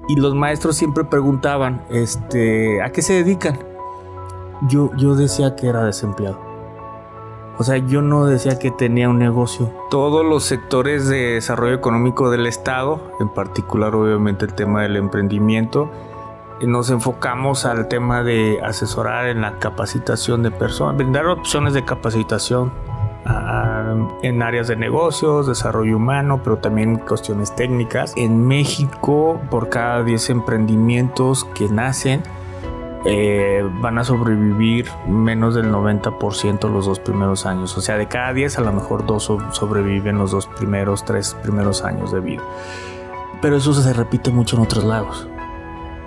Y los maestros siempre preguntaban, ¿a qué se dedican? Yo decía que era desempleado. O sea, yo no decía que tenía un negocio. Todos los sectores de desarrollo económico del Estado, en particular obviamente el tema del emprendimiento, nos enfocamos al tema de asesorar en la capacitación de personas, brindar opciones de capacitación en áreas de negocios, desarrollo humano, pero también cuestiones técnicas. En México, por cada 10 emprendimientos que nacen, van a sobrevivir menos del 90% los 2 primeros años. O sea, de cada 10 a lo mejor 2 sobreviven los 3 primeros años de vida. Pero eso se repite mucho en otros lados.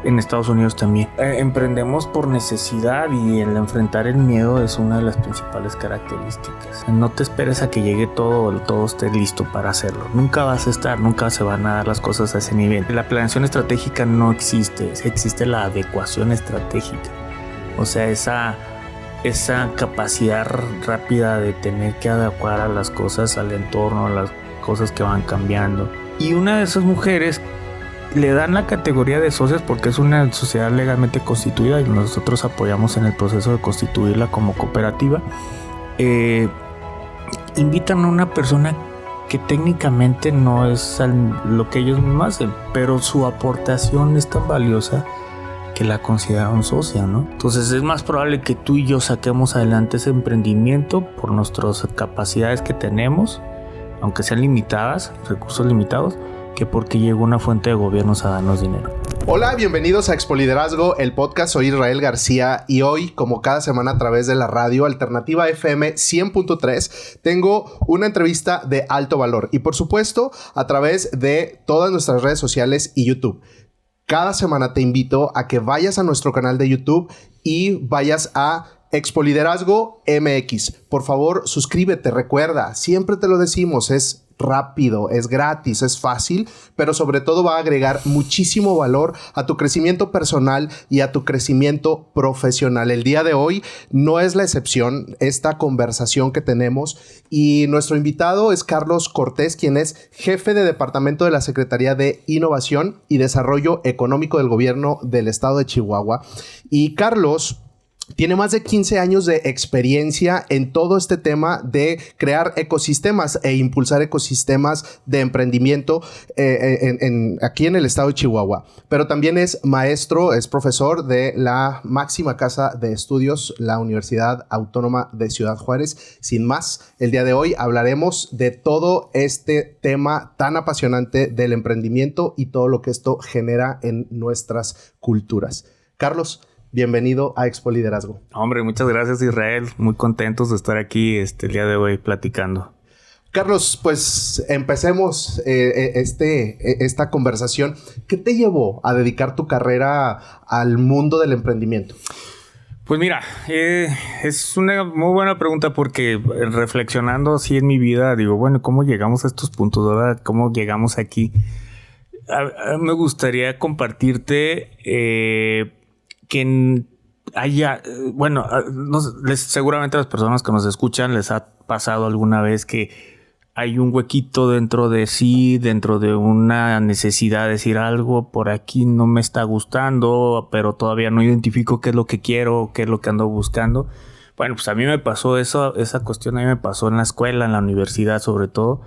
En Estados Unidos también. Emprendemos por necesidad y el enfrentar el miedo es una de las principales características. No te esperes a que llegue todo esté listo para hacerlo. Nunca vas a estar, nunca se van a dar las cosas a ese nivel. La planeación estratégica no existe, existe la adecuación estratégica. O sea, esa capacidad rápida de tener que adecuar a las cosas, al entorno, a las cosas que van cambiando. Y una de esas mujeres le dan la categoría de socias porque es una sociedad legalmente constituida y nosotros apoyamos en el proceso de constituirla como cooperativa. Invitan a una persona que técnicamente no es lo que ellos mismos hacen, pero su aportación es tan valiosa que la consideran socia, ¿no? Entonces es más probable que tú y yo saquemos adelante ese emprendimiento por nuestras capacidades que tenemos, aunque sean limitadas, recursos limitados, que porque llegó una fuente de gobiernos a darnos dinero. Hola, bienvenidos a Expoliderazgo, el podcast. Soy Israel García y hoy, como cada semana a través de la radio Alternativa FM 100.3, tengo una entrevista de alto valor y por supuesto a través de todas nuestras redes sociales y YouTube. Cada semana te invito a que vayas a nuestro canal de YouTube y vayas a Expoliderazgo MX. Por favor, suscríbete, recuerda, siempre te lo decimos, es rápido, es gratis, es fácil, pero sobre todo va a agregar muchísimo valor a tu crecimiento personal y a tu crecimiento profesional. El día de hoy no es la excepción esta conversación que tenemos y nuestro invitado es Carlos Cortés, quien es jefe de departamento de la Secretaría de Innovación y Desarrollo Económico del Gobierno del Estado de Chihuahua. Y Carlos tiene más de 15 años de experiencia en todo este tema de crear ecosistemas e impulsar ecosistemas de emprendimiento aquí en el estado de Chihuahua. Pero también es maestro, es profesor de la máxima casa de estudios, la Universidad Autónoma de Ciudad Juárez. Sin más, el día de hoy hablaremos de todo este tema tan apasionante del emprendimiento y todo lo que esto genera en nuestras culturas. Carlos, bienvenido a Expoliderazgo. Hombre, muchas gracias, Israel. Muy contentos de estar aquí el día de hoy platicando. Carlos, pues empecemos esta conversación. ¿Qué te llevó a dedicar tu carrera al mundo del emprendimiento? Pues mira, es una muy buena pregunta porque reflexionando así en mi vida, digo, bueno, ¿cómo llegamos a estos puntos, verdad? ¿Cómo llegamos aquí? Me gustaría compartirte que haya, bueno, seguramente a las personas que nos escuchan les ha pasado alguna vez que hay un huequito dentro de sí, dentro de una necesidad de decir algo por aquí no me está gustando, pero todavía no identifico qué es lo que quiero, qué es lo que ando buscando. Bueno, pues a mí me pasó esa cuestión, a mí me pasó en la escuela, en la universidad sobre todo,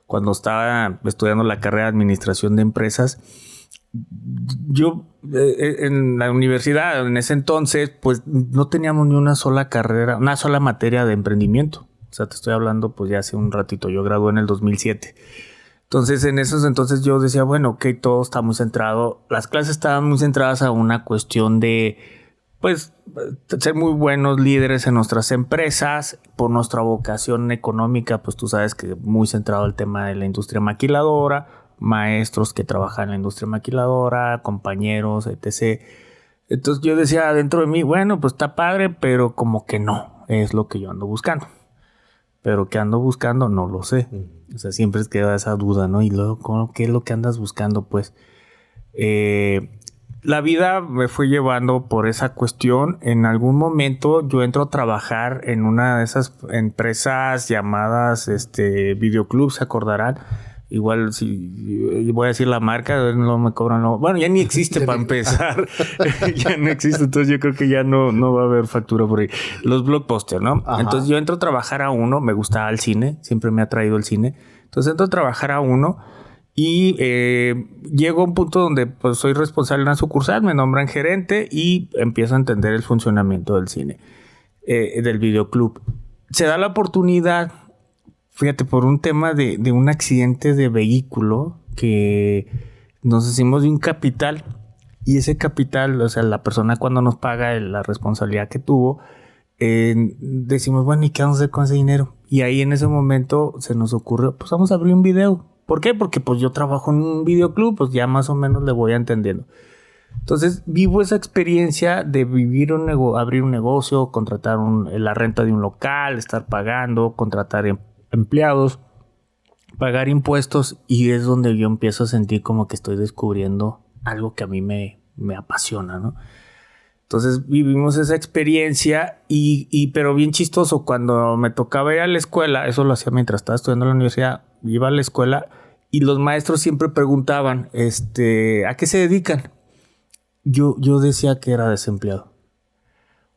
cuando estaba estudiando la carrera de administración de empresas. Yo en la universidad en ese entonces pues no teníamos ni una sola carrera, una sola materia de emprendimiento. O sea, te estoy hablando pues ya hace un ratito, yo gradué en el 2007. Entonces en esos entonces yo decía, bueno, ok, todo está muy centrado, las clases estaban muy centradas a una cuestión de pues ser muy buenos líderes en nuestras empresas, por nuestra vocación económica, pues tú sabes que muy centrado el tema de la industria maquiladora, maestros que trabajan en la industria maquiladora, compañeros, etc. Entonces yo decía dentro de mí, bueno, pues está padre, pero como que no es lo que yo ando buscando. Pero ¿qué ando buscando? No lo sé. O sea, siempre queda esa duda, ¿no? Y luego, ¿qué es lo que andas buscando? Pues la vida me fue llevando por esa cuestión. En algún momento yo entro a trabajar en una de esas empresas llamadas Videoclub, se acordarán. Igual si voy a decir la marca, no me cobran. No. Bueno, ya ni existe para empezar. Ya no existe, entonces yo creo que ya no va a haber factura por ahí. Los blockbusters, ¿no? Ajá. Entonces yo entro a trabajar a uno, me gustaba el cine, siempre me ha traído el cine. Entonces entro a trabajar a uno y llego a un punto donde pues soy responsable de una sucursal, me nombran gerente y empiezo a entender el funcionamiento del cine, del videoclub. Se da la oportunidad... Fíjate, por un tema de un accidente de vehículo que nos hicimos de un capital y ese capital, o sea, la persona cuando nos paga la responsabilidad que tuvo, decimos, bueno, ¿y qué vamos a hacer con ese dinero? Y ahí en ese momento se nos ocurrió, pues vamos a abrir un video. ¿Por qué? Porque pues yo trabajo en un videoclub, pues ya más o menos le voy entendiendo. Entonces vivo esa experiencia de vivir abrir un negocio, contratar la renta de un local, estar pagando, contratar empleados, pagar impuestos, y es donde yo empiezo a sentir como que estoy descubriendo algo que a mí me apasiona, ¿no? Entonces vivimos esa experiencia pero bien chistoso, cuando me tocaba ir a la escuela, eso lo hacía mientras estaba estudiando en la universidad, iba a la escuela y los maestros siempre preguntaban, ¿a qué se dedican? Yo decía que era desempleado.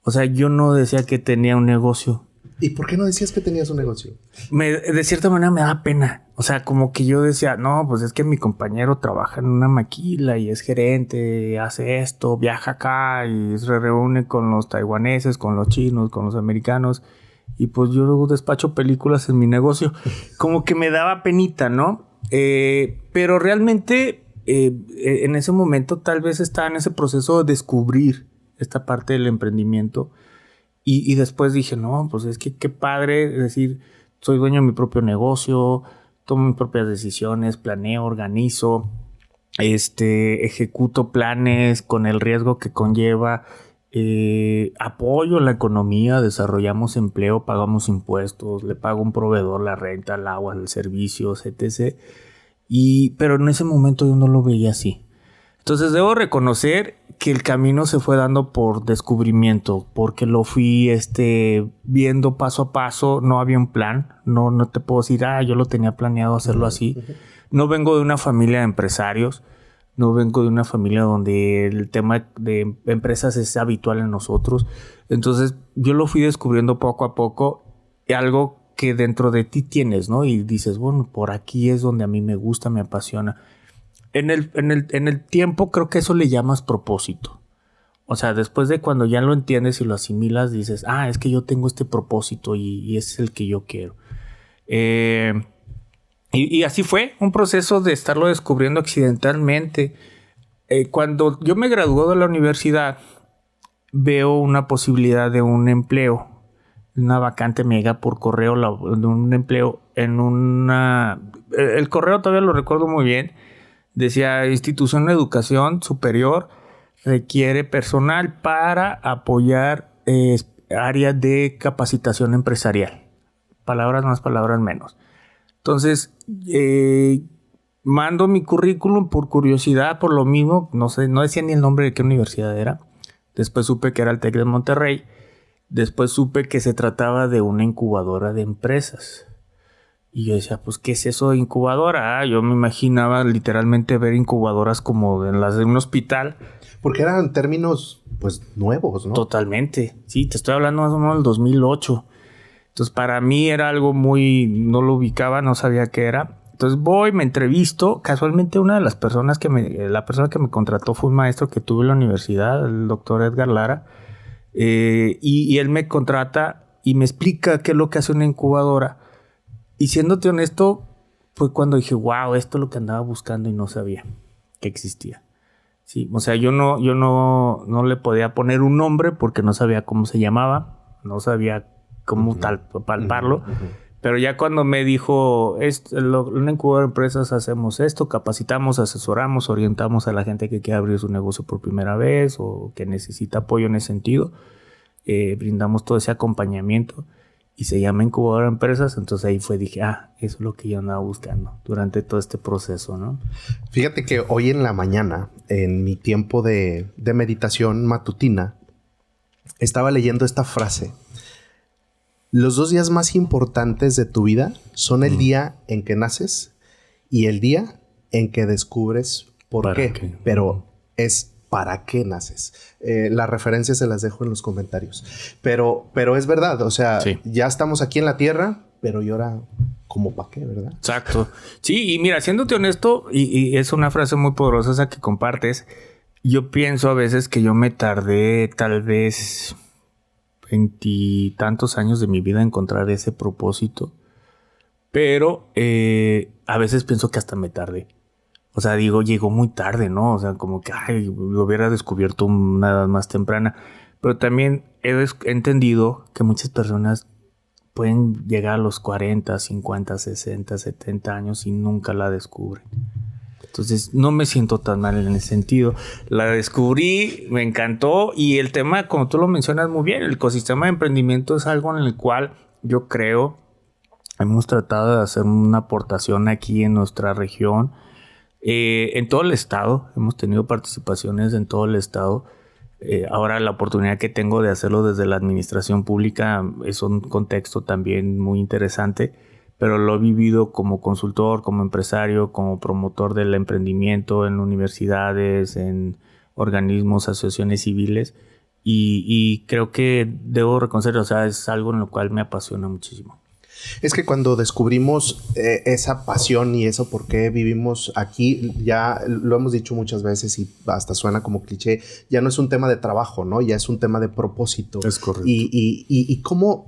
O sea, yo no decía que tenía un negocio. ¿Y por qué no decías que tenías un negocio? De cierta manera me da pena. O sea, como que yo decía, no, pues es que mi compañero trabaja en una maquila y es gerente, hace esto, viaja acá y se reúne con los taiwaneses, con los chinos, con los americanos. Y pues yo luego despacho películas en mi negocio. Como que me daba penita, ¿no? Pero realmente en ese momento tal vez estaba en ese proceso de descubrir esta parte del emprendimiento. Y después dije, no, pues es que qué padre, es decir, soy dueño de mi propio negocio, tomo mis propias decisiones, planeo, organizo, ejecuto planes con el riesgo que conlleva, apoyo la economía, desarrollamos empleo, pagamos impuestos, le pago a un proveedor la renta, el agua, el servicio, etc. Pero en ese momento yo no lo veía así. Entonces debo reconocer que el camino se fue dando por descubrimiento, porque lo fui viendo paso a paso. No había un plan, no te puedo decir, yo lo tenía planeado hacerlo así. No vengo de una familia de empresarios, no vengo de una familia donde el tema de empresas es habitual en nosotros. Entonces yo lo fui descubriendo poco a poco, algo que dentro de ti tienes, ¿no? Y dices, bueno, por aquí es donde a mí me gusta, me apasiona. En el tiempo creo que eso le llamas propósito. O sea, después de cuando ya lo entiendes y lo asimilas, dices, es que yo tengo este propósito y ese es el que yo quiero. Y así fue un proceso de estarlo descubriendo accidentalmente. Cuando yo me gradué de la universidad, veo una posibilidad de un empleo, una vacante me llega por correo de un empleo en una... El correo todavía lo recuerdo muy bien. Decía, institución de educación superior requiere personal para apoyar áreas de capacitación empresarial. Palabras más, palabras menos. Entonces, mando mi currículum por curiosidad, por lo mismo. No sé, no decía ni el nombre de qué universidad era. Después supe que era el TEC de Monterrey. Después supe que se trataba de una incubadora de empresas. Y yo decía, pues, ¿qué es eso de incubadora? Yo me imaginaba literalmente ver incubadoras como en las de un hospital. Porque eran términos, pues, nuevos, ¿no? Totalmente. Sí, te estoy hablando más o menos del 2008. Entonces, para mí era algo muy... No lo ubicaba, no sabía qué era. Entonces voy, me entrevisto. Casualmente una de las personas la persona que me contrató fue un maestro que tuve en la universidad, el doctor Edgar Lara. Y él me contrata y me explica qué es lo que hace una incubadora. Y siéndote honesto, fue cuando dije, wow, esto es lo que andaba buscando y no sabía que existía. Sí, o sea, yo no le podía poner un nombre porque no sabía cómo se llamaba, no sabía cómo palparlo. Pero ya cuando me dijo, una incubadora de empresas hacemos esto, capacitamos, asesoramos, orientamos a la gente que quiere abrir su negocio por primera vez o que necesita apoyo en ese sentido, brindamos todo ese acompañamiento. Y se llama incubadora de empresas. Entonces ahí dije, eso es lo que yo andaba buscando durante todo este proceso, ¿no? Fíjate que hoy en la mañana, en mi tiempo de meditación matutina, estaba leyendo esta frase. Los 2 días más importantes de tu vida son el día en que naces y el día en que descubres por ¿Para qué. qué? Pero es para qué naces. Las referencias se las dejo en los comentarios. Pero es verdad, o sea, Sí. ya estamos aquí en la Tierra, pero ¿y ahora cómo para qué, verdad? Exacto. Sí, y mira, siéndote honesto, y es una frase muy poderosa esa que compartes, yo pienso a veces que yo me tardé tal vez 20 años de mi vida en encontrar ese propósito, pero a veces pienso que hasta me tardé. O sea, digo, llegó muy tarde, ¿no? O sea, como que ay, lo hubiera descubierto una edad más temprana. Pero también he entendido que muchas personas pueden llegar a los 40, 50, 60, 70 años y nunca la descubren. Entonces no me siento tan mal en ese sentido. La descubrí, me encantó y el tema, como tú lo mencionas muy bien, el ecosistema de emprendimiento es algo en el cual yo creo hemos tratado de hacer una aportación aquí en nuestra región. En todo el estado, hemos tenido participaciones en todo el estado. Ahora la oportunidad que tengo de hacerlo desde la administración pública es un contexto también muy interesante, pero lo he vivido como consultor, como empresario, como promotor del emprendimiento en universidades, en organismos, asociaciones civiles y creo que debo reconocer, o sea, es algo en lo cual me apasiona muchísimo. Es que cuando descubrimos esa pasión y eso por qué vivimos aquí, ya lo hemos dicho muchas veces y hasta suena como cliché, ya no es un tema de trabajo, ¿no? Ya es un tema de propósito. Es correcto. Y cómo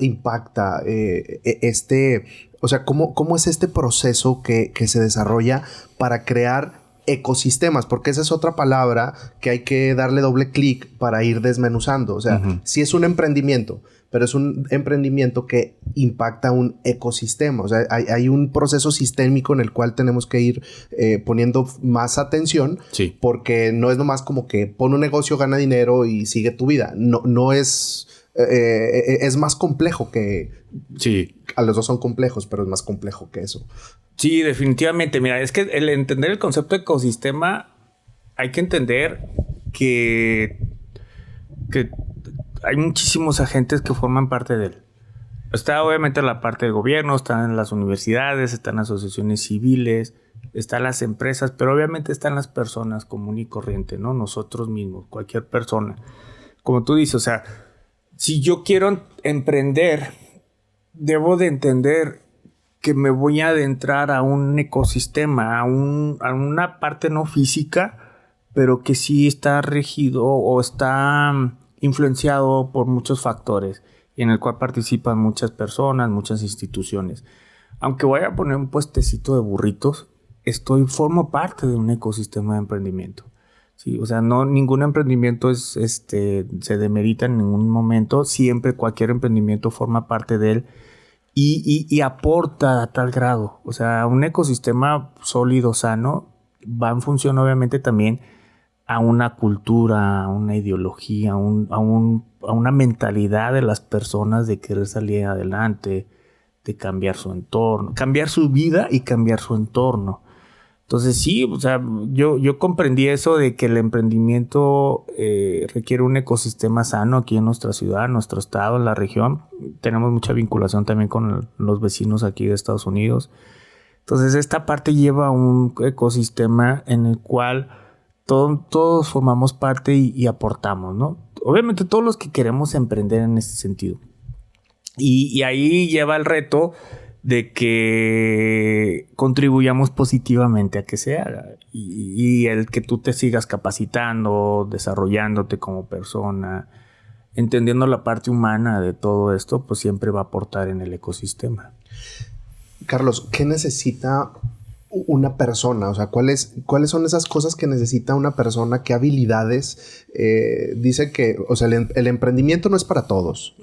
impacta o sea, cómo es este proceso que se desarrolla para crear ecosistemas, porque esa es otra palabra que hay que darle doble clic para ir desmenuzando. O sea, sí es un emprendimiento, pero es un emprendimiento que impacta un ecosistema. O sea, hay un proceso sistémico en el cual tenemos que ir poniendo más atención, Sí. porque no es nomás como que pon un negocio, gana dinero y sigue tu vida. No es... es más complejo que... Sí. A los dos son complejos, pero es más complejo que eso. Sí, definitivamente. Mira, es que el entender el concepto de ecosistema, hay que entender que hay muchísimos agentes que forman parte de él. Está obviamente la parte del gobierno, están las universidades, están asociaciones civiles, están las empresas, pero obviamente están las personas común y corriente, ¿no? Nosotros mismos, cualquier persona. Como tú dices, o sea, si yo quiero emprender, debo de entender que me voy a adentrar a un ecosistema, a una parte no física, pero que sí está regido o está influenciado por muchos factores y en el cual participan muchas personas, muchas instituciones. Aunque vaya a poner un puestecito de burritos, formo parte de un ecosistema de emprendimiento. Sí, o sea, no ningún emprendimiento se demerita en ningún momento. Siempre cualquier emprendimiento forma parte de él y aporta a tal grado. O sea, un ecosistema sólido, sano, va en función obviamente también a una cultura, a una ideología, a una mentalidad de las personas de querer salir adelante, de cambiar su entorno, cambiar su vida y cambiar su entorno. Entonces sí, o sea, yo comprendí eso de que el emprendimiento requiere un ecosistema sano aquí en nuestra ciudad, en nuestro estado, en la región. Tenemos mucha vinculación también con los vecinos aquí de Estados Unidos. Entonces esta parte lleva a un ecosistema en el cual todos formamos parte y aportamos, ¿no? Obviamente todos los que queremos emprender en este sentido. Y ahí lleva el reto de que contribuyamos positivamente a que se haga y el que tú te sigas capacitando, desarrollándote como persona, entendiendo la parte humana de todo esto, pues siempre va a aportar en el ecosistema. Carlos, ¿qué necesita una persona? O sea, ¿cuáles son esas cosas que necesita una persona? ¿Qué habilidades? Dice que, o sea, el emprendimiento no es para todos.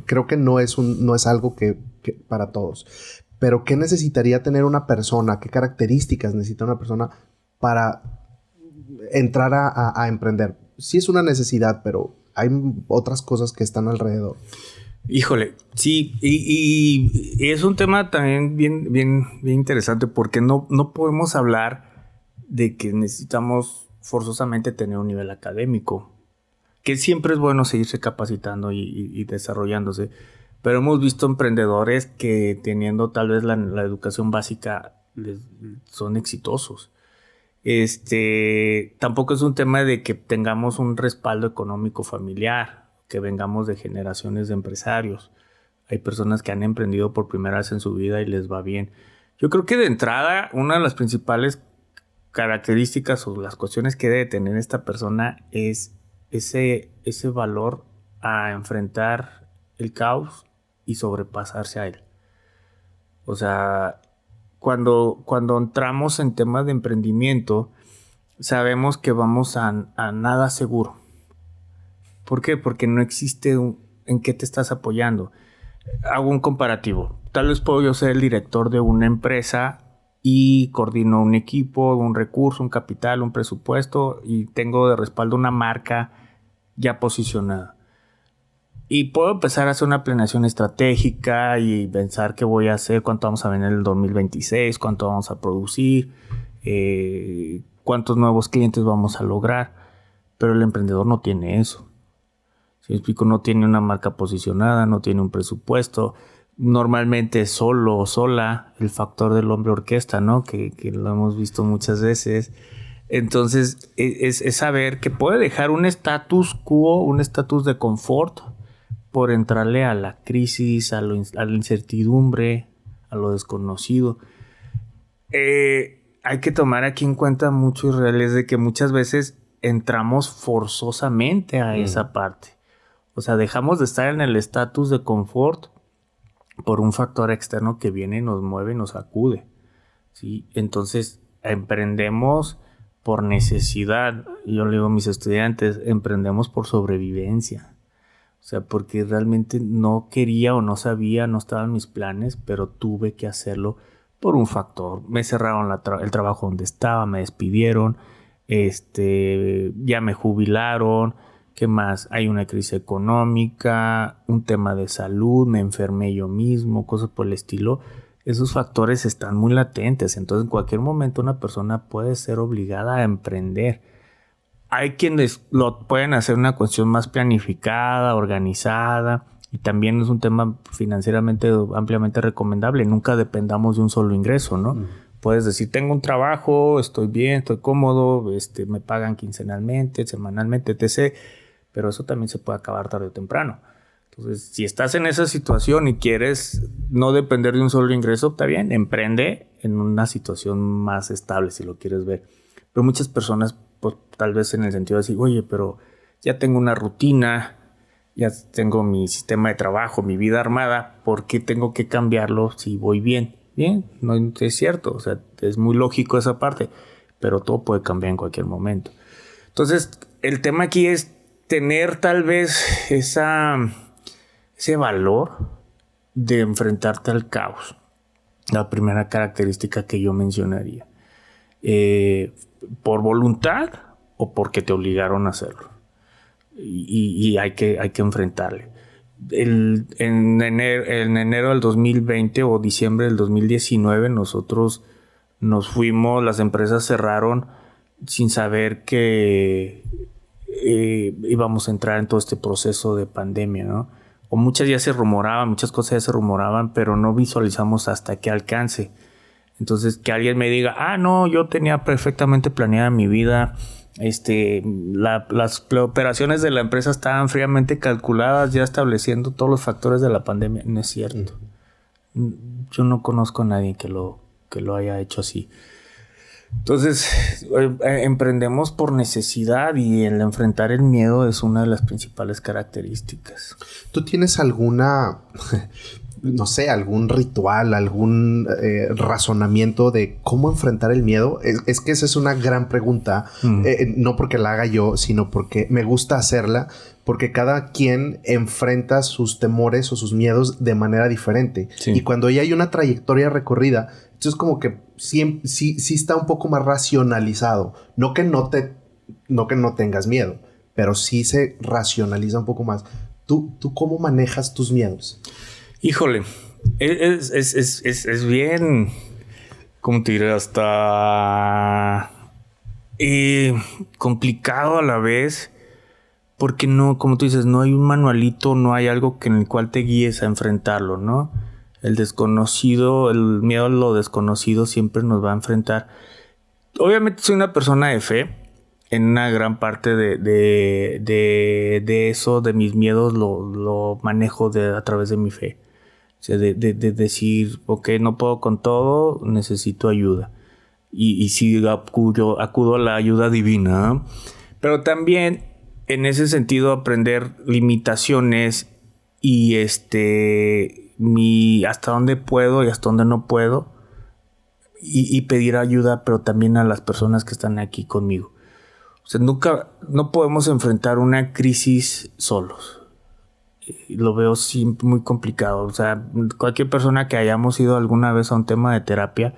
Creo que no es algo que para todos. Pero ¿qué necesitaría tener una persona? ¿Qué características necesita una persona para entrar a emprender? Sí es una necesidad, pero hay otras cosas que están alrededor. Híjole, sí, y es un tema también bien interesante porque no podemos hablar de que necesitamos forzosamente tener un nivel académico, que siempre es bueno seguirse capacitando y desarrollándose, pero hemos visto emprendedores que teniendo tal vez la educación básica son exitosos. Tampoco es un tema de que tengamos un respaldo económico familiar, que vengamos de generaciones de empresarios. Hay personas que han emprendido por primera vez en su vida y les va bien. Yo creo que de entrada, una de las principales características o las cuestiones que debe tener esta persona es ese valor a enfrentar el caos y sobrepasarse a él. O sea, cuando entramos en temas de emprendimiento, sabemos que vamos a nada seguro. ¿Por qué? Porque no existe en qué te estás apoyando. Hago un comparativo. Tal vez puedo yo ser el director de una empresa y coordino un equipo, un recurso, un capital, un presupuesto y tengo de respaldo una marca ya posicionada. Y puedo empezar a hacer una planeación estratégica y pensar qué voy a hacer, cuánto vamos a vender en el 2026, cuánto vamos a producir, cuántos nuevos clientes vamos a lograr. Pero el emprendedor no tiene eso. Si me explico, no tiene una marca posicionada, no tiene un presupuesto. Normalmente solo o sola, el factor del hombre orquesta, ¿no? Que lo hemos visto muchas veces. Entonces, es saber que puede dejar un status quo, un status de confort, por entrarle a la crisis, a la incertidumbre, a lo desconocido. Hay que tomar aquí en cuenta mucho, Israel, es de que muchas veces entramos forzosamente a esa parte. O sea, dejamos de estar en el estatus de confort por un factor externo que viene, nos mueve y nos sacude, ¿sí? Entonces, emprendemos por necesidad. Yo le digo a mis estudiantes, emprendemos por sobrevivencia. O sea, porque realmente no quería o no sabía, no estaban mis planes, pero tuve que hacerlo por un factor. Me cerraron el trabajo donde estaba, me despidieron, ya me jubilaron. ¿Qué más? Hay una crisis económica, un tema de salud, me enfermé yo mismo, cosas por el estilo. Esos factores están muy latentes. Entonces, en cualquier momento una persona puede ser obligada a emprender. Hay quienes lo pueden hacer una cuestión más planificada, organizada, y también es un tema financieramente ampliamente recomendable. Nunca dependamos de un solo ingreso, ¿no? Puedes decir, tengo un trabajo, estoy bien, estoy cómodo, me pagan quincenalmente, semanalmente, etc. Pero eso también se puede acabar tarde o temprano. Entonces, si estás en esa situación y quieres no depender de un solo ingreso, está bien, emprende en una situación más estable, si lo quieres ver. Pero muchas personas, pues tal vez en el sentido de decir, oye, pero ya tengo una rutina, ya tengo mi sistema de trabajo, mi vida armada, ¿por qué tengo que cambiarlo si voy bien? Bien, no es cierto, o sea, es muy lógico esa parte, pero todo puede cambiar en cualquier momento. Entonces, el tema aquí es tener tal vez ese valor de enfrentarte al caos. La primera característica que yo mencionaría. Por voluntad o porque te obligaron a hacerlo. Y hay que enfrentarle. En enero del 2020 o diciembre del 2019 nosotros nos fuimos, las empresas cerraron sin saber que íbamos a entrar en todo este proceso de pandemia, ¿no? O muchas ya se rumoraban, muchas cosas ya se rumoraban, pero no visualizamos hasta qué alcance. Entonces, que alguien me diga, no, yo tenía perfectamente planeada mi vida, las operaciones de la empresa estaban fríamente calculadas, ya estableciendo todos los factores de la pandemia. No es cierto. Yo no conozco a nadie que lo haya hecho así. Entonces, emprendemos por necesidad y el enfrentar el miedo es una de las principales características. ¿Tú tienes alguna, no sé, algún ritual, algún razonamiento de cómo enfrentar el miedo? Es que esa es una gran pregunta, no porque la haga yo, sino porque me gusta hacerla, porque cada quien enfrenta sus temores o sus miedos de manera diferente. Sí. Y cuando ya hay una trayectoria recorrida, entonces como que sí está un poco más racionalizado. No que no tengas miedo, pero sí se racionaliza un poco más. ¿Tú cómo manejas tus miedos? Híjole, es bien, ¿cómo te diré? Hasta complicado a la vez, porque no, como tú dices, no hay un manualito, no hay algo en el cual te guíes a enfrentarlo, ¿no? El desconocido, el miedo a lo desconocido siempre nos va a enfrentar. Obviamente soy una persona de fe. En una gran parte de eso, de mis miedos, lo manejo a través de mi fe. O sea, de decir, ok, no puedo con todo, necesito ayuda. Y sí acudo a la ayuda divina, ¿eh? Pero también, en ese sentido, aprender limitaciones y hasta dónde puedo y hasta dónde no puedo. Y pedir ayuda, pero también a las personas que están aquí conmigo. O sea, no podemos enfrentar una crisis solos. Lo veo siempre muy complicado. O sea, cualquier persona que hayamos ido alguna vez a un tema de terapia,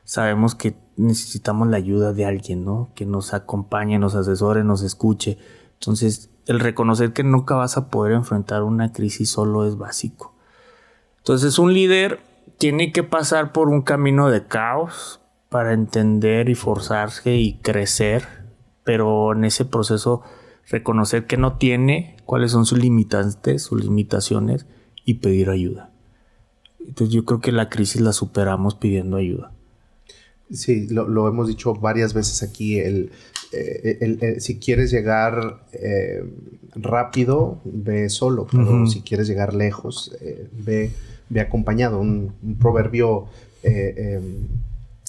sabemos que necesitamos la ayuda de alguien, ¿no? Que nos acompañe, nos asesore, nos escuche. Entonces, el reconocer que nunca vas a poder enfrentar una crisis solo es básico. Entonces, un líder tiene que pasar por un camino de caos para entender y forzarse y crecer. Pero en ese proceso reconocer que no tiene, cuáles son sus limitantes, sus limitaciones y pedir ayuda. Entonces yo creo que la crisis la superamos pidiendo ayuda. Sí, lo hemos dicho varias veces aquí. Si quieres llegar rápido, ve solo. Pero si quieres llegar lejos, ve acompañado. Un proverbio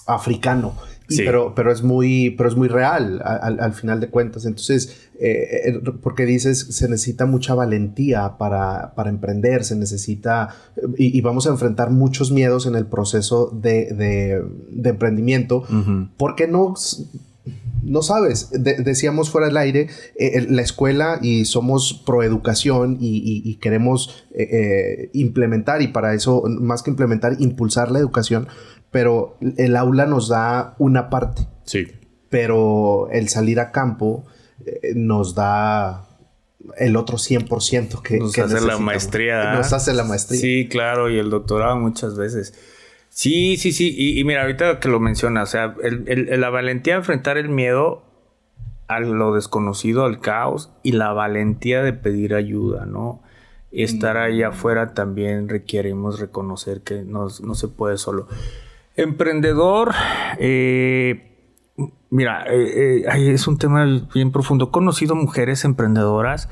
africano. Sí. Pero es muy real al final de cuentas. Entonces, porque dices, se necesita mucha valentía para emprender, se necesita, y vamos a enfrentar muchos miedos en el proceso de emprendimiento, porque no sabes. Decíamos fuera del aire, la escuela, y somos pro educación y queremos implementar, y para eso, más que implementar, impulsar la educación. Pero el aula nos da una parte. Sí. Pero el salir a campo nos da el otro 100% que nos hace la maestría. Nos hace la maestría. Sí, claro, y el doctorado muchas veces. Sí. Y mira, ahorita que lo mencionas, o sea, la valentía de enfrentar el miedo a lo desconocido, al caos, y la valentía de pedir ayuda, ¿no? Estar ahí afuera también requerimos reconocer que no se puede solo. Emprendedor, mira, es un tema bien profundo. He conocido mujeres emprendedoras,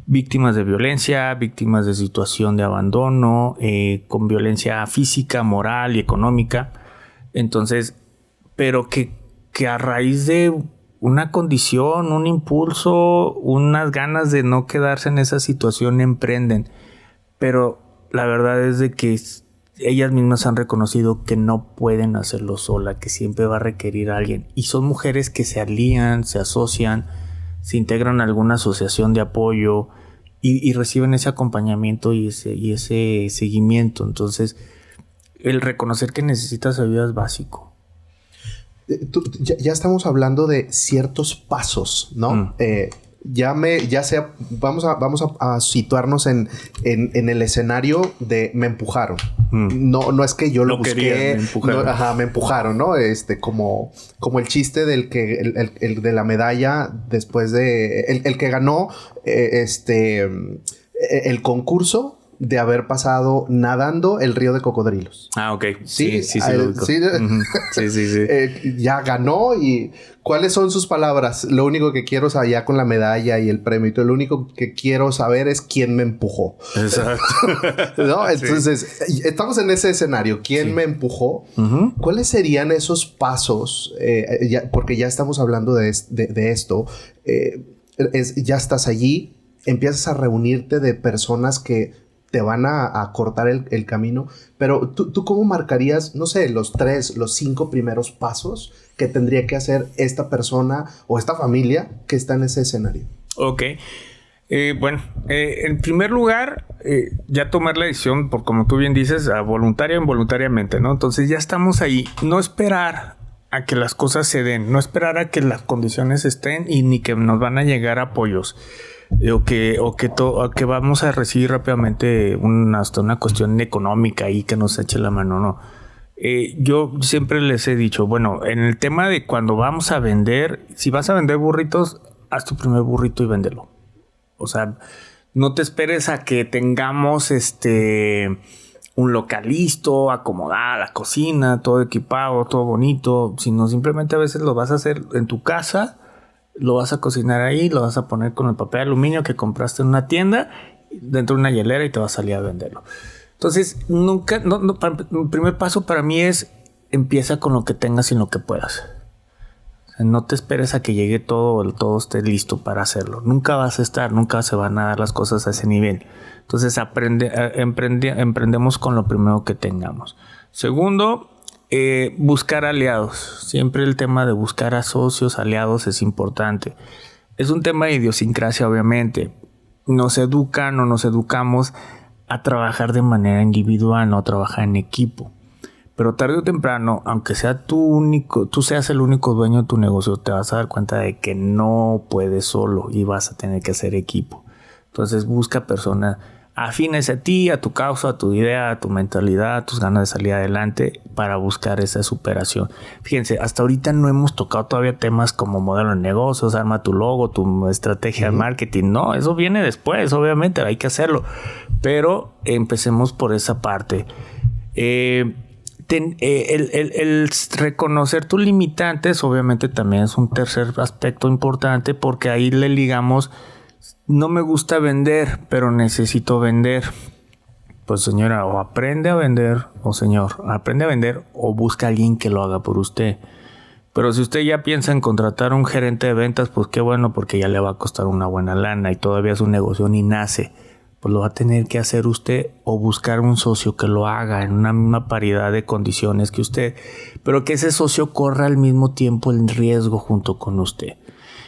víctimas de violencia, víctimas de situación de abandono, con violencia física, moral y económica. Entonces, pero que a raíz de una condición, un impulso, unas ganas de no quedarse en esa situación, emprenden. Pero la verdad es de que ellas mismas han reconocido que no pueden hacerlo sola, que siempre va a requerir a alguien. Y son mujeres que se alían, se asocian, se integran a alguna asociación de apoyo y reciben ese acompañamiento y ese seguimiento. Entonces, el reconocer que necesitas ayuda es básico. Ya estamos hablando de ciertos pasos, ¿no? Vamos a situarnos en el escenario de me empujaron. No es que yo lo busqué. Querían, me empujaron. Me empujaron, ¿no? Como el chiste del que el de la medalla después de el que ganó el concurso de haber pasado nadando el río de cocodrilos. Ah, ok. Sí, lo ubico. Sí. Ya ganó. Y ¿cuáles son sus palabras? Lo único que quiero saber, ya con la medalla y el premio y todo, lo único que quiero saber es quién me empujó. Exacto. ¿No? Entonces, estamos en ese escenario. ¿Quién me empujó? ¿Cuáles serían esos pasos? Porque ya estamos hablando de esto. Ya estás allí, empiezas a reunirte de personas que te van a cortar el camino. Pero ¿tú cómo marcarías, no sé, los 5 primeros pasos que tendría que hacer esta persona o esta familia que está en ese escenario? Ok. En primer lugar, ya tomar la decisión, por como tú bien dices, voluntaria o involuntariamente, ¿no? Entonces ya estamos ahí. No esperar a que las cosas se den. No esperar a que las condiciones estén y ni que nos van a llegar apoyos. O que vamos a recibir rápidamente hasta una cuestión económica y que nos eche la mano, no. Yo siempre les he dicho, bueno, en el tema de cuando vamos a vender, si vas a vender burritos, haz tu primer burrito y véndelo. O sea, no te esperes a que tengamos un local listo, acomodada, la cocina, todo equipado, todo bonito, sino simplemente a veces lo vas a hacer en tu casa, lo vas a cocinar ahí, lo vas a poner con el papel de aluminio que compraste en una tienda, dentro de una hielera y te vas a salir a venderlo. Entonces, el primer paso para mí es empieza con lo que tengas y lo que puedas. O sea, no te esperes a que llegue todo esté listo para hacerlo. Nunca se van a dar las cosas a ese nivel. Entonces, emprendemos con lo primero que tengamos. Segundo, buscar aliados. Siempre el tema de buscar a socios, aliados es importante. Es un tema de idiosincrasia, obviamente. Nos educan o nos educamos a trabajar de manera individual, no a trabajar en equipo. Pero tarde o temprano, aunque sea tú seas el único dueño de tu negocio, te vas a dar cuenta de que no puedes solo y vas a tener que hacer equipo. Entonces busca personas afines a ti, a tu causa, a tu idea, a tu mentalidad, a tus ganas de salir adelante para buscar esa superación. Fíjense, hasta ahorita no hemos tocado todavía temas como modelo de negocios, arma tu logo, tu estrategia de marketing. No, eso viene después, obviamente, hay que hacerlo. Pero empecemos por esa parte. El reconocer tus limitantes obviamente también es un tercer aspecto importante, porque ahí le ligamos: no me gusta vender, pero necesito vender. Pues señora, o aprende a vender, o señor, aprende a vender, o busca a alguien que lo haga por usted. Pero si usted ya piensa en contratar a un gerente de ventas, pues qué bueno, porque ya le va a costar una buena lana y todavía su negocio ni nace. Pues lo va a tener que hacer usted, o buscar un socio que lo haga en una misma paridad de condiciones que usted, pero que ese socio corra al mismo tiempo el riesgo junto con usted.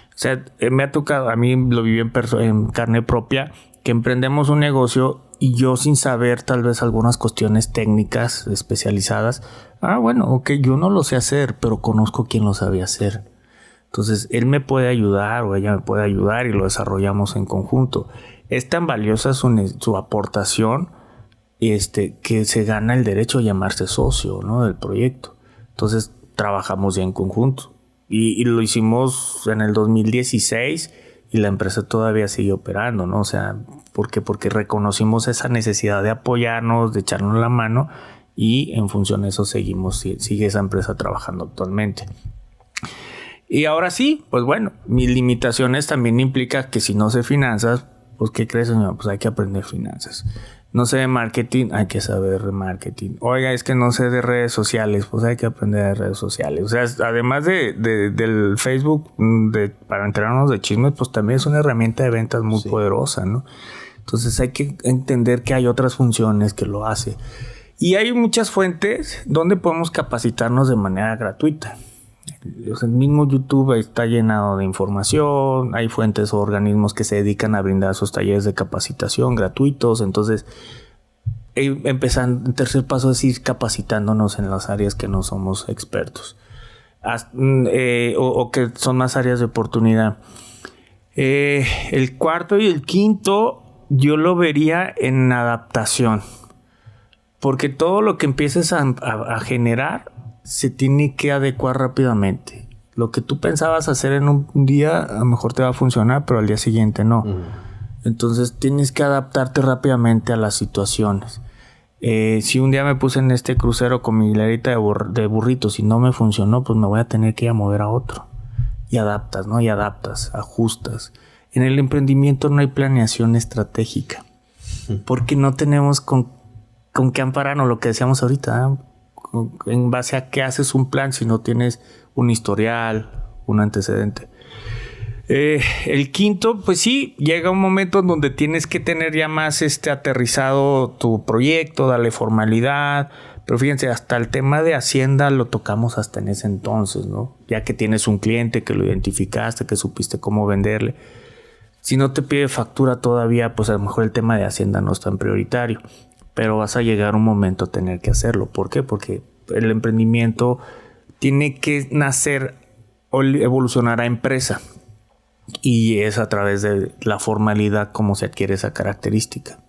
O sea, me ha tocado, a mí lo viví en carne propia, que emprendemos un negocio y yo, sin saber tal vez algunas cuestiones técnicas especializadas, yo no lo sé hacer, pero conozco quién lo sabe hacer. Entonces, él me puede ayudar o ella me puede ayudar y lo desarrollamos en conjunto. Es tan valiosa su aportación que se gana el derecho a llamarse socio, ¿no?, del proyecto. Entonces, trabajamos ya en conjunto. Y lo hicimos en el 2016 y la empresa todavía sigue operando, ¿no? O sea, porque reconocimos esa necesidad de apoyarnos, de echarnos la mano, y en función de eso sigue esa empresa trabajando actualmente. Y ahora sí, pues bueno, mis limitaciones también implican que si no sé finanzas, pues ¿qué crees, señor? Pues hay que aprender finanzas. No sé de marketing, hay que saber de marketing. Oiga, es que no sé de redes sociales, pues hay que aprender de redes sociales. O sea, además del Facebook, para enterarnos de chismes, pues también es una herramienta de ventas muy poderosa, ¿no? Entonces hay que entender que hay otras funciones que lo hace. Y hay muchas fuentes donde podemos capacitarnos de manera gratuita. El mismo YouTube está llenado de información, hay fuentes o organismos que se dedican a brindar esos talleres de capacitación gratuitos. Entonces, el tercer paso es ir capacitándonos en las áreas que no somos expertos o que son más áreas de oportunidad. El cuarto y el quinto yo lo vería en adaptación, porque todo lo que empieces a generar se tiene que adecuar rápidamente. Lo que tú pensabas hacer en un día a lo mejor te va a funcionar, pero al día siguiente no. Entonces tienes que adaptarte rápidamente a las situaciones. Si un día me puse en este crucero con mi hilerita de burritos y no me funcionó, pues me voy a tener que ir a mover a otro. Y adaptas, ¿no? Y adaptas, ajustas. En el emprendimiento no hay planeación estratégica, porque no tenemos con qué ampararnos, lo que decíamos ahorita, en base a qué haces un plan si no tienes un historial, un antecedente. El quinto, pues sí, llega un momento en donde tienes que tener ya más aterrizado tu proyecto, darle formalidad. Pero fíjense, hasta el tema de Hacienda lo tocamos hasta en ese entonces, ¿no? Ya que tienes un cliente, que lo identificaste, que supiste cómo venderle. Si no te pide factura todavía, pues a lo mejor el tema de Hacienda no es tan prioritario. Pero vas a llegar un momento a tener que hacerlo. ¿Por qué? Porque el emprendimiento tiene que nacer o evolucionar a empresa. Y es a través de la formalidad como se adquiere esa característica.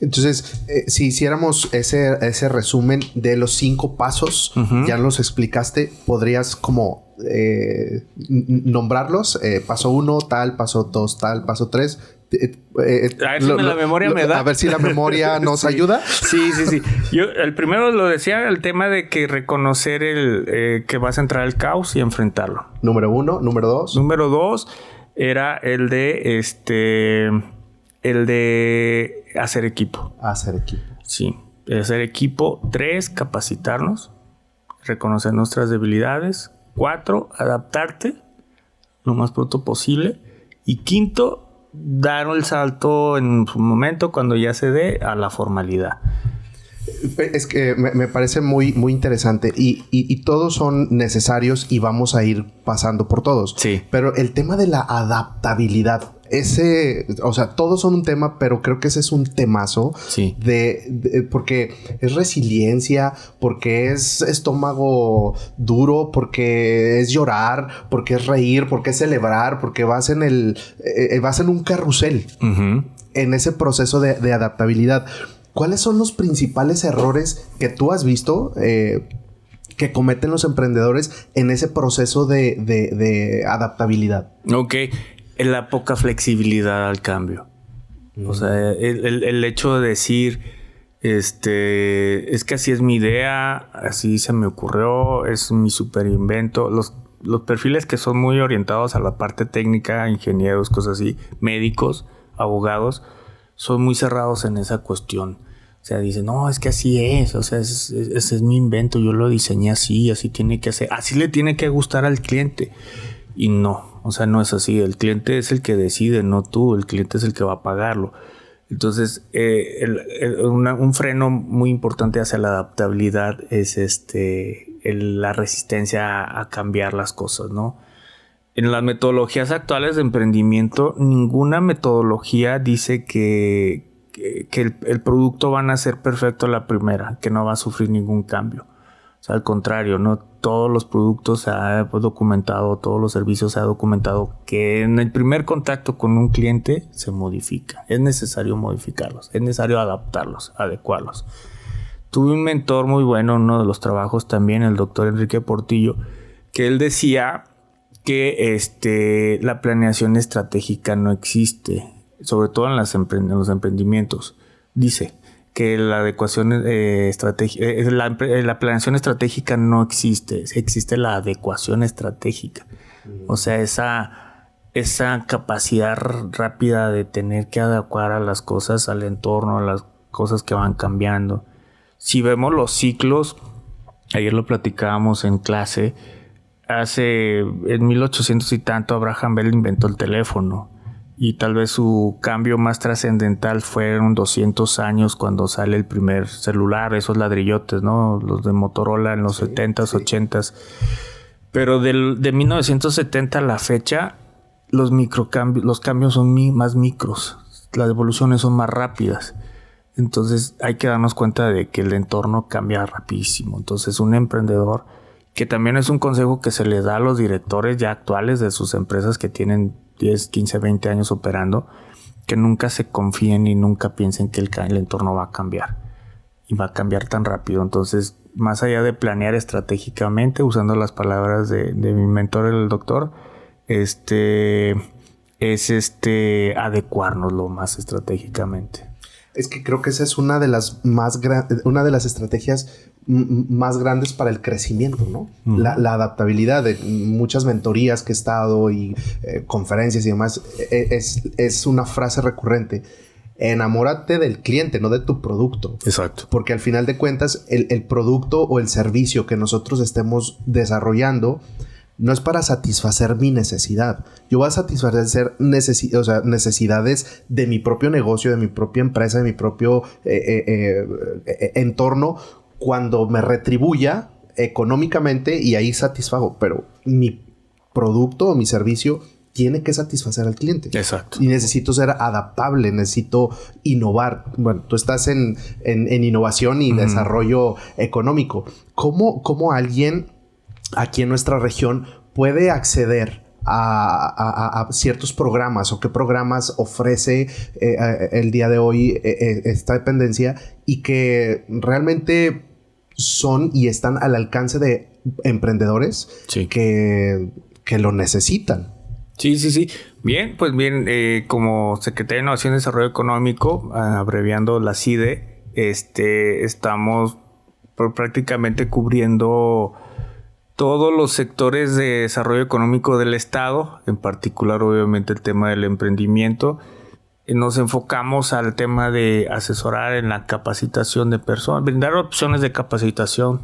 Entonces, si hiciéramos ese resumen de los 5 pasos, ya los explicaste, podrías como nombrarlos. Paso 1, tal, paso 2, tal, paso 3... A ver si la memoria me da. A ver si la memoria nos ayuda. Sí. Yo, el primero lo decía, el tema de que reconocer que vas a entrar al caos y enfrentarlo. Número 1. Número 2. Número 2 era el de hacer equipo. Hacer equipo. Sí, hacer equipo. 3, capacitarnos, reconocer nuestras debilidades. 4, adaptarte lo más pronto posible. Y 5, dar el salto en su momento cuando ya se dé a la formalidad. Es que me parece muy, muy interesante y todos son necesarios y vamos a ir pasando por todos. Sí. Pero el tema de la adaptabilidad, o sea, todos son un tema, pero creo que ese es un temazo. Sí. Porque es resiliencia, porque es estómago duro, porque es llorar, porque es reír, porque es celebrar, porque vas en un carrusel. Uh-huh. En ese proceso de adaptabilidad. ¿Cuáles son los principales errores que tú has visto que cometen los emprendedores en ese proceso de adaptabilidad? Ok. La poca flexibilidad al cambio. O sea, el hecho de decir, es que así es mi idea, así se me ocurrió, es mi super invento. Los perfiles que son muy orientados a la parte técnica, ingenieros, cosas así, médicos, abogados, son muy cerrados en esa cuestión. O sea, dicen, no, es que así es. O sea, ese es mi invento. Yo lo diseñé así tiene que ser. Así le tiene que gustar al cliente. Y no, o sea, no es así. El cliente es el que decide, no tú. El cliente es el que va a pagarlo. Entonces, un freno muy importante hacia la adaptabilidad es la resistencia a cambiar las cosas, ¿no? En las metodologías actuales de emprendimiento, ninguna metodología dice que el producto va a ser perfecto a la primera, que no va a sufrir ningún cambio. O sea, al contrario, ¿no? Todos los productos se ha documentado, todos los servicios se ha documentado que en el primer contacto con un cliente se modifica. Es necesario modificarlos, es necesario adaptarlos, adecuarlos. Tuve un mentor muy bueno en uno de los trabajos también, el doctor Enrique Portillo, que él decía que la planeación estratégica no existe, sobre todo en los emprendimientos. Dice que la adecuación la planeación estratégica no existe, existe la adecuación estratégica. O sea, esa capacidad rápida de tener que adecuar a las cosas, al entorno, a las cosas que van cambiando. Si vemos los ciclos, ayer lo platicábamos en clase, en 1800 y tanto Abraham Bell inventó el teléfono y tal vez su cambio más trascendental fueron 200 años cuando sale el primer celular, esos ladrillotes, ¿no? Los de Motorola en los 70s, 80s. Pero de 1970 a la fecha los cambios son más micros, las evoluciones son más rápidas. Entonces hay que darnos cuenta de que el entorno cambia rapidísimo. Entonces un emprendedor, que también es un consejo que se le da a los directores ya actuales de sus empresas que tienen 10, 15, 20 años operando, que nunca se confíen y nunca piensen que el entorno va a cambiar. Y va a cambiar tan rápido. Entonces, más allá de planear estratégicamente, usando las palabras de mi mentor, el doctor, es adecuarnos lo más estratégicamente. Es que creo que esa es una de las estrategias más grandes para el crecimiento, ¿no? Uh-huh. La adaptabilidad. De muchas mentorías que he estado y conferencias y demás, es una frase recurrente. Enamórate del cliente, no de tu producto. Exacto. Porque al final de cuentas, el producto o el servicio que nosotros estemos desarrollando no es para satisfacer mi necesidad. Yo voy a satisfacer necesidades de mi propio negocio, de mi propia empresa, de mi propio entorno, cuando me retribuya económicamente y ahí satisfago. Pero mi producto o mi servicio tiene que satisfacer al cliente. Exacto. Y necesito ser adaptable, necesito innovar. Bueno, tú estás en innovación y desarrollo económico. ¿Cómo alguien aquí en nuestra región puede acceder a ciertos programas o qué programas ofrece el día de hoy esta dependencia y que realmente son y están al alcance de emprendedores? Sí. que lo necesitan? Sí. Bien, pues bien, como Secretaría de Innovación y Desarrollo Económico, abreviando la CIDE, estamos prácticamente cubriendo todos los sectores de desarrollo económico del Estado, en particular obviamente el tema del emprendimiento. Nos enfocamos al tema de asesorar en la capacitación de personas, brindar opciones de capacitación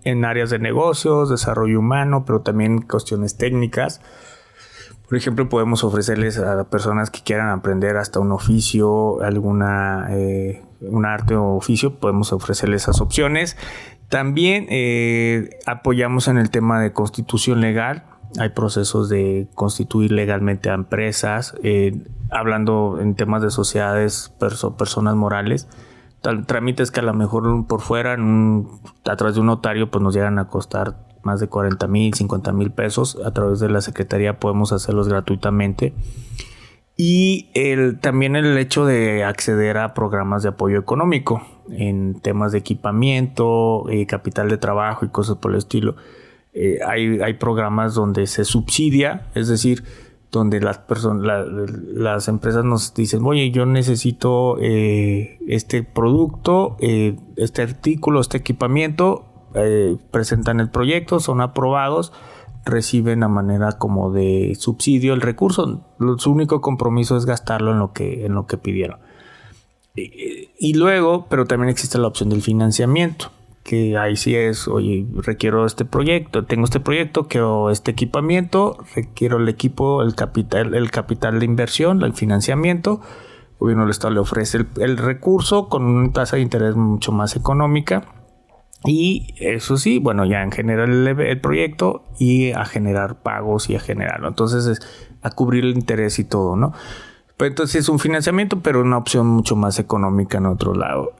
en áreas de negocios, desarrollo humano, pero también cuestiones técnicas. Por ejemplo, podemos ofrecerles a personas que quieran aprender hasta un oficio, un arte o oficio, podemos ofrecerles esas opciones. También apoyamos en el tema de constitución legal. Hay procesos de constituir legalmente a empresas, hablando en temas de sociedades, personas morales. Trámites que a lo mejor por fuera, a través de un notario, pues nos llegan a costar más de 40,000, 50,000 pesos. A través de la Secretaría podemos hacerlos gratuitamente. Y también el hecho de acceder a programas de apoyo económico en temas de equipamiento, capital de trabajo y cosas por el estilo. Hay programas donde se subsidia, es decir, donde las empresas nos dicen, oye, yo necesito este producto, este artículo, este equipamiento, presentan el proyecto, son aprobados, reciben a manera como de subsidio el recurso. Su único compromiso es gastarlo en lo que pidieron. Y luego, pero también existe la opción del financiamiento, que ahí sí es, oye, requiero este proyecto, tengo este proyecto, quiero este equipamiento, requiero el equipo, el capital de inversión, el financiamiento. El gobierno del Estado le ofrece el recurso con una tasa de interés mucho más económica. Y eso sí, bueno, ya en generar el proyecto y a generar pagos y a generarlo. Entonces es a cubrir el interés y todo, ¿no? Pero entonces es un financiamiento, pero una opción mucho más económica en otro lado.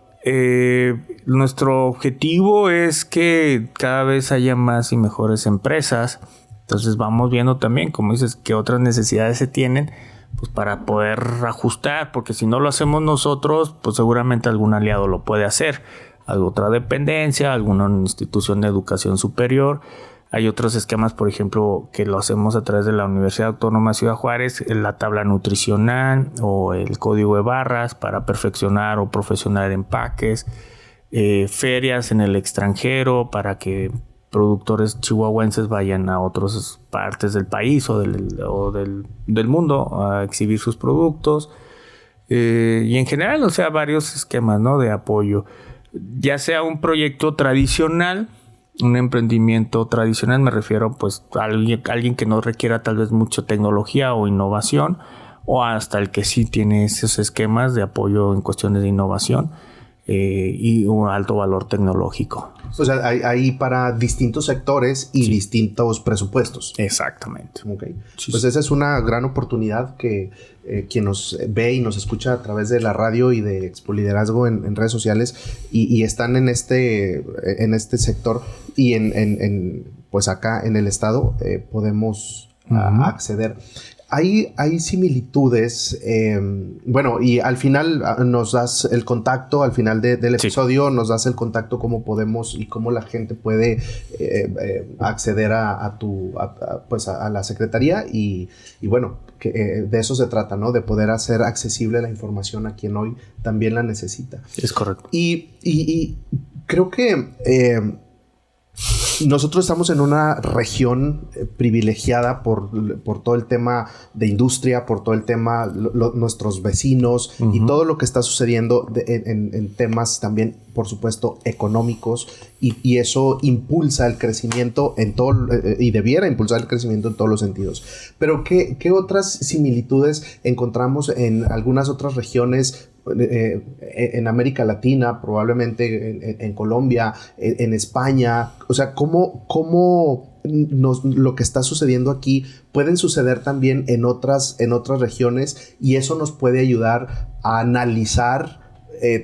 Nuestro objetivo es que cada vez haya más y mejores empresas. Entonces vamos viendo también, como dices, qué otras necesidades se tienen, pues para poder ajustar, porque si no lo hacemos nosotros, pues seguramente algún aliado lo puede hacer. Hay otra dependencia, alguna institución de educación superior. Hay otros esquemas, por ejemplo, que lo hacemos a través de la Universidad Autónoma de Ciudad Juárez, la tabla nutricional o el código de barras para perfeccionar o profesionar empaques, ferias en el extranjero para que productores chihuahuenses vayan a otras partes del país o del mundo a exhibir sus productos. Y en general, o sea, varios esquemas, ¿no?, de apoyo. Ya sea un proyecto tradicional, un emprendimiento tradicional, me refiero pues a alguien que no requiera tal vez mucha tecnología o innovación, o hasta el que sí tiene esos esquemas de apoyo en cuestiones de innovación y un alto valor tecnológico. O sea, hay para distintos sectores y distintos presupuestos. Exactamente. Okay. Sí, pues esa es una gran oportunidad que quien nos ve y nos escucha a través de la radio y de Expo Liderazgo en redes sociales y están en este sector y pues acá en el estado podemos acceder. Hay similitudes, bueno, y al final nos das el contacto, al final del episodio nos das el contacto, cómo podemos y cómo la gente puede acceder a la secretaría y bueno, que de eso se trata, ¿no? De poder hacer accesible la información a quien hoy también la necesita. Es correcto. Y creo que nosotros estamos en una región privilegiada por todo el tema de industria, por todo el tema, nuestros vecinos y todo lo que está sucediendo en temas también, por supuesto, económicos y eso impulsa el crecimiento y debiera impulsar el crecimiento en todos los sentidos. Pero ¿qué otras similitudes encontramos en algunas otras regiones? En América Latina, probablemente en Colombia, en España. O sea, ¿cómo lo que está sucediendo aquí pueden suceder también en otras regiones y eso nos puede ayudar a analizar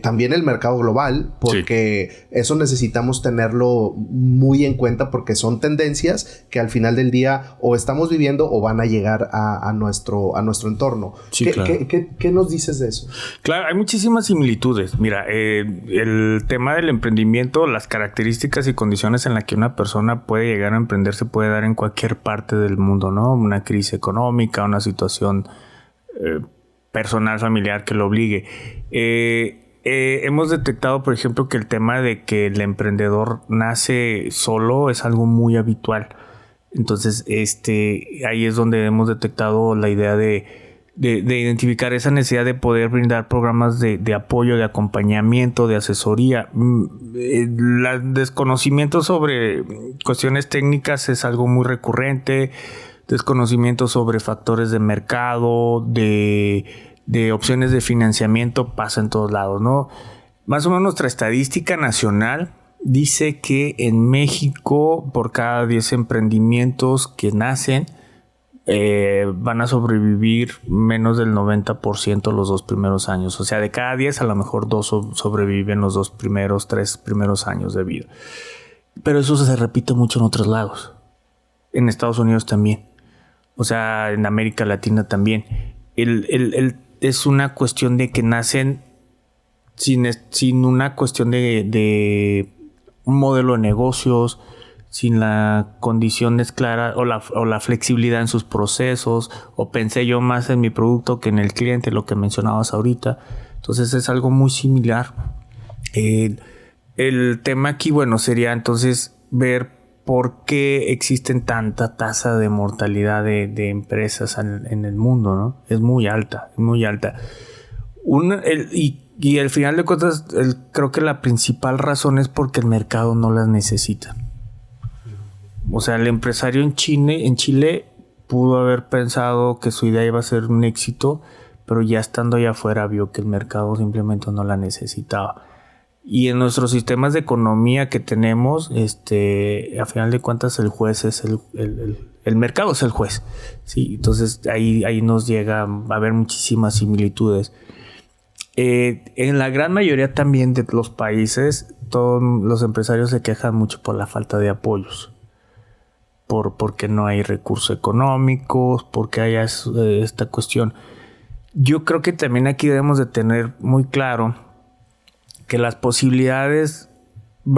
también el mercado global, porque eso necesitamos tenerlo muy en cuenta, porque son tendencias que al final del día o estamos viviendo o van a llegar a nuestro entorno. Sí, claro. ¿Qué nos dices de eso? Claro, hay muchísimas similitudes. Mira, el tema del emprendimiento, las características y condiciones en las que una persona puede llegar a emprender se puede dar en cualquier parte del mundo, ¿no? Una crisis económica, una situación personal, familiar que lo obligue. Hemos detectado, por ejemplo, que el tema de que el emprendedor nace solo es algo muy habitual. Entonces, ahí es donde hemos detectado la idea de identificar esa necesidad de poder brindar programas de apoyo, de acompañamiento, de asesoría. El desconocimiento sobre cuestiones técnicas es algo muy recurrente. Desconocimiento sobre factores de mercado, de opciones de financiamiento pasa en todos lados, ¿no? Más o menos nuestra estadística nacional dice que en México por cada 10 emprendimientos que nacen van a sobrevivir menos del 90% los 2 primeros años. O sea, de cada 10 a lo mejor 2 sobreviven los 3 primeros años de vida. Pero eso se repite mucho en otros lados. En Estados Unidos también. O sea, en América Latina también. Es una cuestión de que nacen sin una cuestión de un modelo de negocios, sin las condiciones claras o la flexibilidad en sus procesos, o pensé yo más en mi producto que en el cliente, lo que mencionabas ahorita. Entonces es algo muy similar. El tema aquí, bueno, sería entonces ver por qué existen tanta tasa de mortalidad de empresas en el mundo, ¿no? Es muy alta, es muy alta. Y al final de cuentas, creo que la principal razón es porque el mercado no las necesita. O sea, el empresario en Chile pudo haber pensado que su idea iba a ser un éxito, pero ya estando allá afuera vio que el mercado simplemente no la necesitaba. Y en nuestros sistemas de economía que tenemos, a final de cuentas el juez es el mercado es el juez, ¿sí? Entonces ahí nos llega a haber muchísimas similitudes. En la gran mayoría también de los países, todos los empresarios se quejan mucho por la falta de apoyos. Porque no hay recursos económicos, porque haya esta cuestión. Yo creo que también aquí debemos de tener muy claro que va a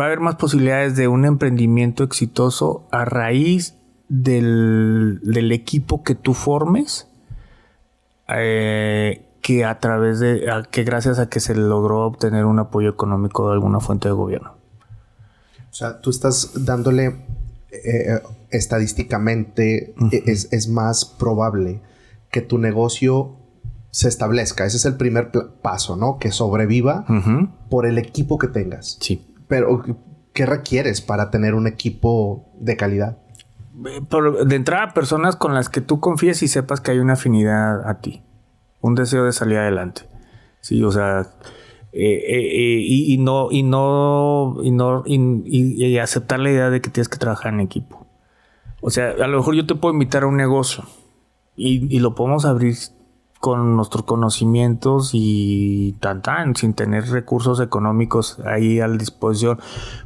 haber más posibilidades de un emprendimiento exitoso a raíz del equipo que tú formes, que gracias a que se logró obtener un apoyo económico de alguna fuente de gobierno. O sea, tú estás dándole estadísticamente, es más probable que tu negocio se establezca. Ese es el primer paso, ¿no? Que sobreviva por el equipo que tengas. Sí. Pero, ¿qué requieres para tener un equipo de calidad? De entrada, personas con las que tú confíes y sepas que hay una afinidad a ti. Un deseo de salir adelante. Sí, o sea... y aceptar la idea de que tienes que trabajar en equipo. O sea, a lo mejor yo te puedo invitar a un negocio y lo podemos abrir con nuestros conocimientos y sin tener recursos económicos ahí a la disposición.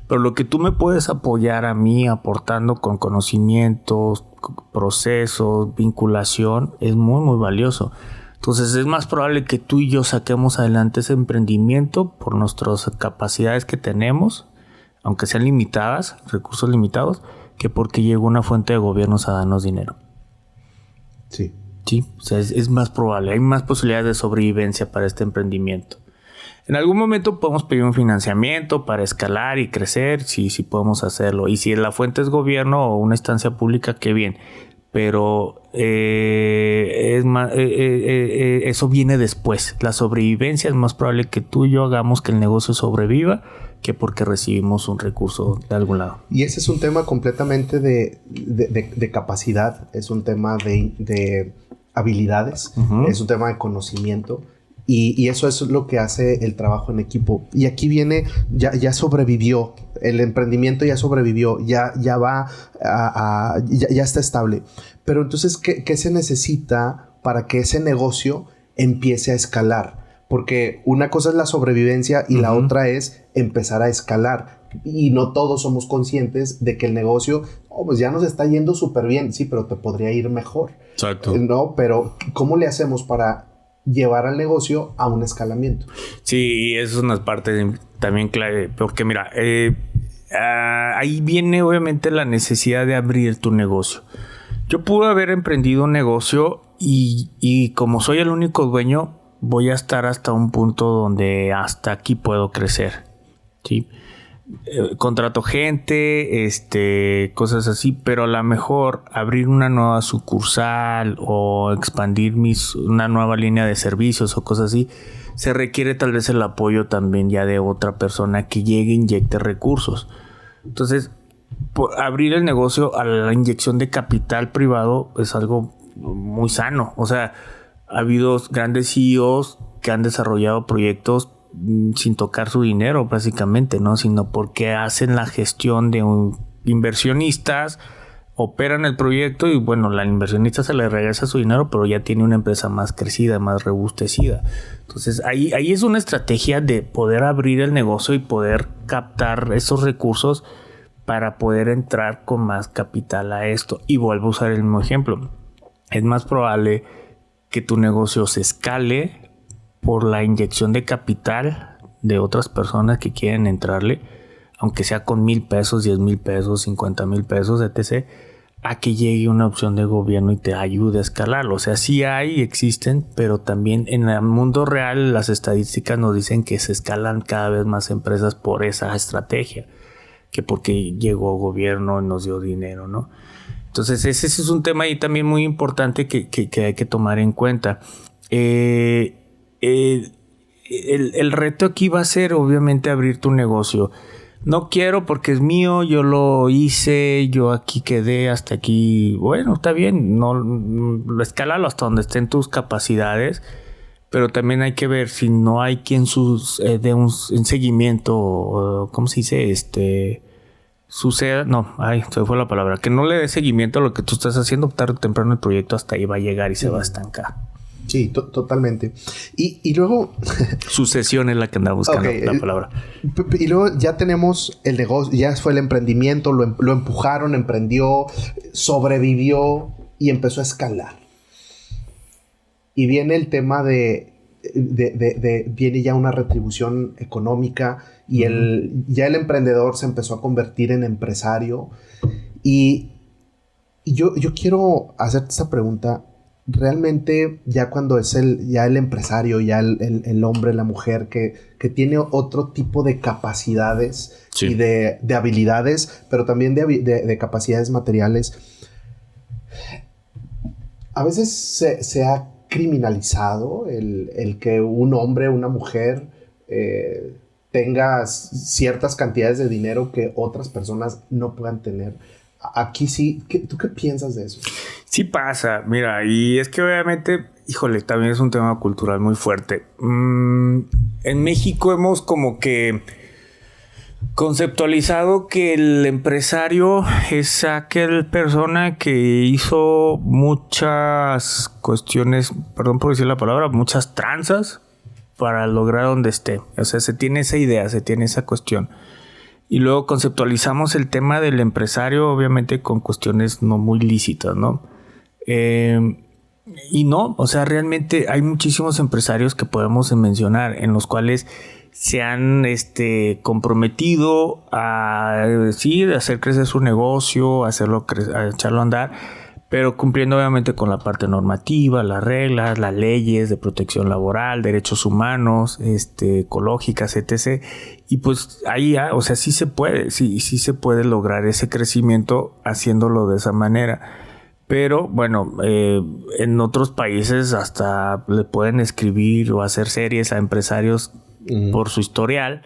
Pero lo que tú me puedes apoyar a mí aportando con conocimientos, procesos, vinculación, es muy, muy valioso. Entonces es más probable que tú y yo saquemos adelante ese emprendimiento por nuestras capacidades que tenemos, aunque sean limitadas, recursos limitados, que porque llegó una fuente de gobiernos a darnos dinero. Sí. Sí, o sea, es más probable, hay más posibilidades de sobrevivencia para este emprendimiento. En algún momento podemos pedir un financiamiento para escalar y crecer, sí podemos hacerlo. Y si la fuente es gobierno o una instancia pública, qué bien. Pero eso viene después. La sobrevivencia es más probable que tú y yo hagamos que el negocio sobreviva que porque recibimos un recurso de algún lado. Y ese es un tema completamente de capacidad, es un tema de habilidades, es un tema de conocimiento. Y eso es lo que hace el trabajo en equipo. Y aquí viene, ya sobrevivió, el emprendimiento ya sobrevivió, ya está estable. Pero entonces, ¿qué se necesita para que ese negocio empiece a escalar? Porque una cosa es la sobrevivencia y la otra es empezar a escalar. Y no todos somos conscientes de que el negocio, pues ya nos está yendo súper bien. Sí, pero te podría ir mejor. Exacto. No, pero ¿cómo le hacemos para llevar al negocio a un escalamiento? Sí, eso es una parte también clave. Porque mira, ahí viene obviamente la necesidad de abrir tu negocio. Yo pude haber emprendido un negocio y como soy el único dueño, voy a estar hasta un punto donde hasta aquí puedo crecer, ¿sí? Contrato gente, cosas así, pero a lo mejor abrir una nueva sucursal o expandir una nueva línea de servicios o cosas así, se requiere tal vez el apoyo también ya de otra persona que llegue e inyecte recursos. Entonces, abrir el negocio a la inyección de capital privado es algo muy sano. O sea, ha habido grandes CEOs que han desarrollado proyectos sin tocar su dinero básicamente, ¿no? Sino porque hacen la gestión de inversionistas, operan el proyecto y bueno, la inversionista se le regresa su dinero, pero ya tiene una empresa más crecida, más robustecida. Entonces ahí es una estrategia de poder abrir el negocio y poder captar esos recursos para poder entrar con más capital a esto. Y vuelvo a usar el mismo ejemplo. Es más probable que tu negocio se escale por la inyección de capital de otras personas que quieren entrarle, aunque sea con 1,000 pesos, 10,000 pesos, 50,000 pesos, etc., a que llegue una opción de gobierno y te ayude a escalarlo. O sea, sí existen, pero también en el mundo real las estadísticas nos dicen que se escalan cada vez más empresas por esa estrategia, que porque llegó gobierno y nos dio dinero, ¿no? Entonces ese es un tema ahí también muy importante que hay que tomar en cuenta. El reto aquí va a ser obviamente abrir tu negocio. No quiero porque es mío, yo lo hice, yo aquí quedé, hasta aquí. Bueno, está bien, no escálalo hasta donde estén tus capacidades, pero también hay que ver si no hay quien dé un seguimiento, ¿cómo se dice? Suceda, se fue la palabra, que no le dé seguimiento a lo que tú estás haciendo, tarde o temprano el proyecto hasta ahí va a llegar y se va a estancar. Sí, totalmente. Y luego... Sucesión es la que andaba buscando, la palabra. Y luego ya tenemos el negocio, ya fue el emprendimiento, lo empujaron, emprendió, sobrevivió y empezó a escalar. Y viene el tema viene ya una retribución económica y ya el emprendedor se empezó a convertir en empresario. Y yo quiero hacerte esta pregunta. Realmente ya cuando es el empresario, ya el hombre, la mujer que tiene otro tipo de capacidades, sí, y de habilidades, pero también de capacidades materiales, a veces se ha criminalizado el que un hombre, una mujer tenga ciertas cantidades de dinero que otras personas no puedan tener. Aquí sí, ¿tú qué piensas de eso? Sí pasa, mira, y es que obviamente, híjole, también es un tema cultural muy fuerte. En México hemos como que conceptualizado que el empresario es aquel persona que hizo muchas cuestiones, perdón por decir la palabra, muchas tranzas para lograr donde esté. O sea, se tiene esa idea, se tiene esa cuestión. Y luego conceptualizamos el tema del empresario, obviamente, con cuestiones no muy lícitas, ¿no? Y no, o sea, realmente hay muchísimos empresarios que podemos mencionar en los cuales se han comprometido a hacer crecer su negocio, a echarlo a andar, pero cumpliendo obviamente con la parte normativa, las reglas, las leyes de protección laboral, derechos humanos, ecológicas, etc. Y pues ahí, o sea, sí se puede lograr ese crecimiento haciéndolo de esa manera. Pero bueno, en otros países hasta le pueden escribir o hacer series a empresarios por su historial.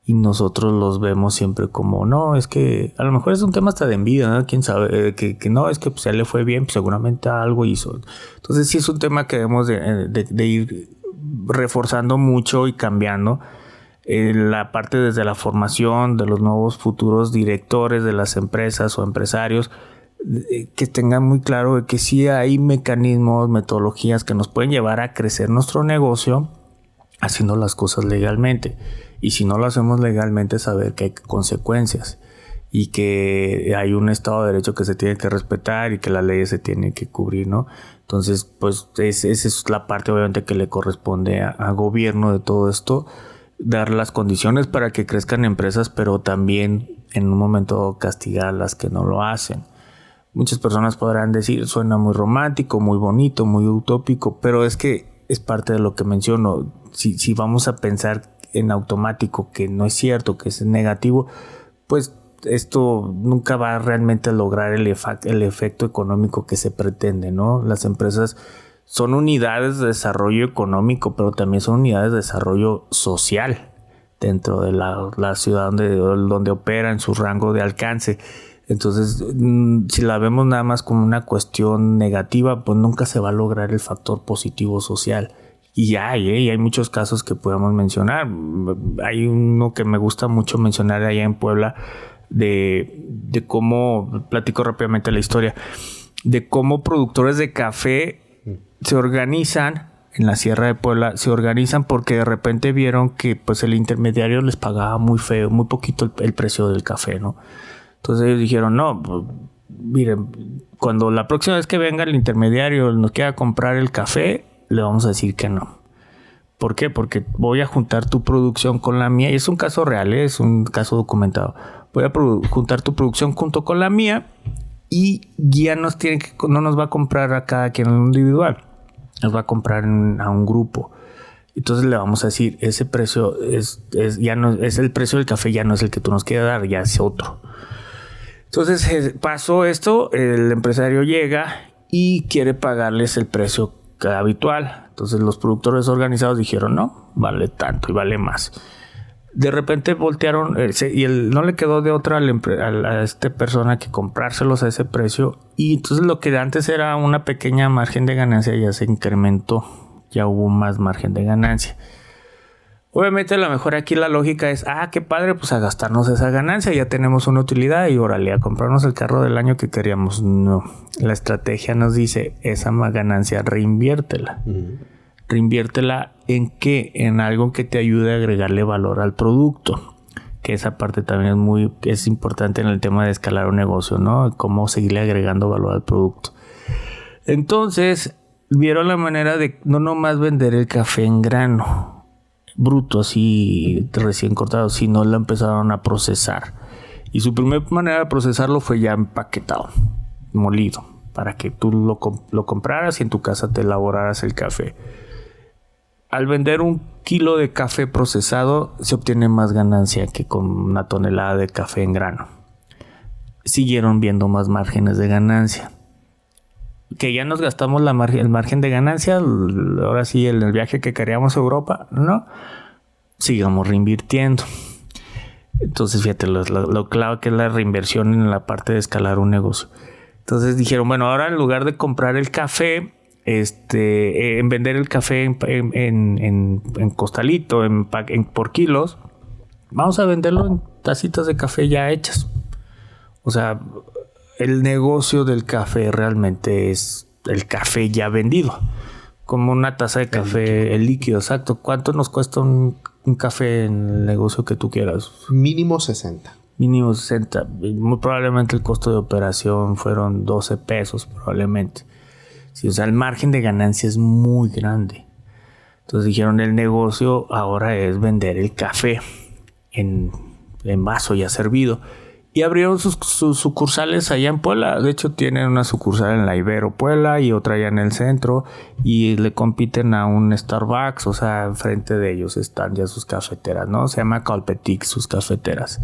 Y nosotros los vemos siempre como, no, es que a lo mejor es un tema hasta de envidia, ¿no? Quién sabe, que no, es que pues a él le fue bien, pues seguramente algo hizo. Entonces sí es un tema que debemos de ir reforzando mucho y cambiando. La parte desde la formación de los nuevos futuros directores de las empresas o empresarios, que tengan muy claro que sí hay mecanismos, metodologías que nos pueden llevar a crecer nuestro negocio haciendo las cosas legalmente. Y si no lo hacemos legalmente, saber que hay consecuencias y que hay un Estado de Derecho que se tiene que respetar y que las leyes se tienen que cubrir, ¿no? Entonces, pues esa es la parte obviamente que le corresponde a gobierno de todo esto, dar las condiciones para que crezcan empresas, pero también en un momento castigar a las que no lo hacen. Muchas personas podrán decir, suena muy romántico, muy bonito, muy utópico, pero es que es parte de lo que menciono. Si vamos a pensar en automático que no es cierto, que es negativo, pues esto nunca va realmente a lograr el efecto económico que se pretende, ¿no? Las empresas son unidades de desarrollo económico, pero también son unidades de desarrollo social dentro de la ciudad donde opera, en su rango de alcance. Entonces, si la vemos nada más como una cuestión negativa, pues nunca se va a lograr el factor positivo social. Y hay muchos casos que podemos mencionar. Hay uno que me gusta mucho mencionar allá en Puebla, de cómo, platico rápidamente la historia, de cómo productores de café se organizan en la Sierra de Puebla, se organizan porque de repente vieron que pues el intermediario les pagaba muy feo, muy poquito el precio del café, ¿no? Entonces ellos dijeron, no, pues, miren, cuando la próxima vez que venga el intermediario nos quiera comprar el café, le vamos a decir que no. ¿Por qué? Porque voy a juntar tu producción con la mía. Y es un caso real, es un caso documentado. Voy a juntar tu producción junto con la mía y ya no nos va a comprar a cada quien en individual. Nos va a comprar a un grupo. Entonces le vamos a decir, ese precio ya no es el precio del café, ya no es el que tú nos quieres dar, ya es otro. Entonces pasó esto, el empresario llega y quiere pagarles el precio habitual. Entonces los productores organizados dijeron, no, vale tanto y vale más. De repente voltearon y no le quedó de otra a esta persona que comprárselos a ese precio. Y entonces lo que antes era una pequeña margen de ganancia ya se incrementó. Ya hubo más margen de ganancia. Obviamente a lo mejor aquí la lógica es, qué padre, pues a gastarnos esa ganancia, ya tenemos una utilidad y órale, a comprarnos el carro del año que queríamos. No, la estrategia nos dice, esa ganancia reinviértela. Reinviértela ¿en qué? En algo que te ayude a agregarle valor al producto. Que esa parte también es importante en el tema de escalar un negocio, ¿no? Cómo seguirle agregando valor al producto. Entonces, vieron la manera de no nomás vender el café en grano bruto, así recién cortado, sino lo empezaron a procesar. Y su primera manera de procesarlo fue ya empaquetado, molido, para que tú lo compraras y en tu casa te elaboraras el café. Al vender 1 kilo de café procesado se obtiene más ganancia que con 1 tonelada de café en grano. Siguieron viendo más márgenes de ganancia. Que ya nos gastamos el margen de ganancia, ahora sí el viaje que queríamos a Europa, ¿no? Sigamos reinvirtiendo. Entonces fíjate lo clave que es la reinversión en la parte de escalar un negocio. Entonces dijeron, bueno, ahora en lugar de comprar el café, en vender el café en costalito, por kilos, vamos a venderlo en tacitas de café ya hechas. O sea, el negocio del café realmente es el café ya vendido. Como una taza de café, el líquido, exacto. ¿Cuánto nos cuesta un café en el negocio que tú quieras? Mínimo 60. Mínimo 60. Muy probablemente el costo de operación fueron 12 pesos probablemente. Sí, o sea, el margen de ganancia es muy grande. Entonces dijeron, el negocio ahora es vender el café en vaso ya servido. Y abrieron sus sucursales allá en Puebla. De hecho, tienen una sucursal en la Ibero Puebla y otra allá en el centro. Y le compiten a un Starbucks. O sea, enfrente de ellos están ya sus cafeteras, ¿no? Se llama Calpetic, sus cafeteras.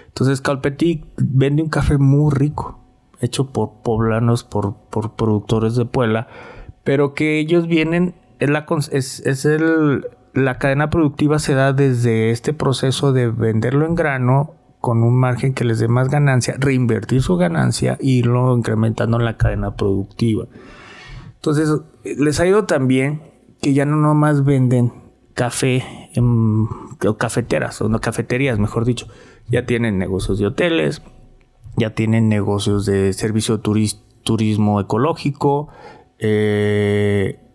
Entonces, Calpetic vende un café muy rico, hecho por poblanos, por productores de Puebla. Pero que ellos vienen... La cadena productiva se da desde este proceso de venderlo en grano con un margen que les dé más ganancia, reinvertir su ganancia e irlo incrementando en la cadena productiva. Entonces, les ha ido tan bien que ya no nomás venden café en cafeteras, o no cafeterías, mejor dicho. Ya tienen negocios de hoteles, ya tienen negocios de servicio turismo ecológico,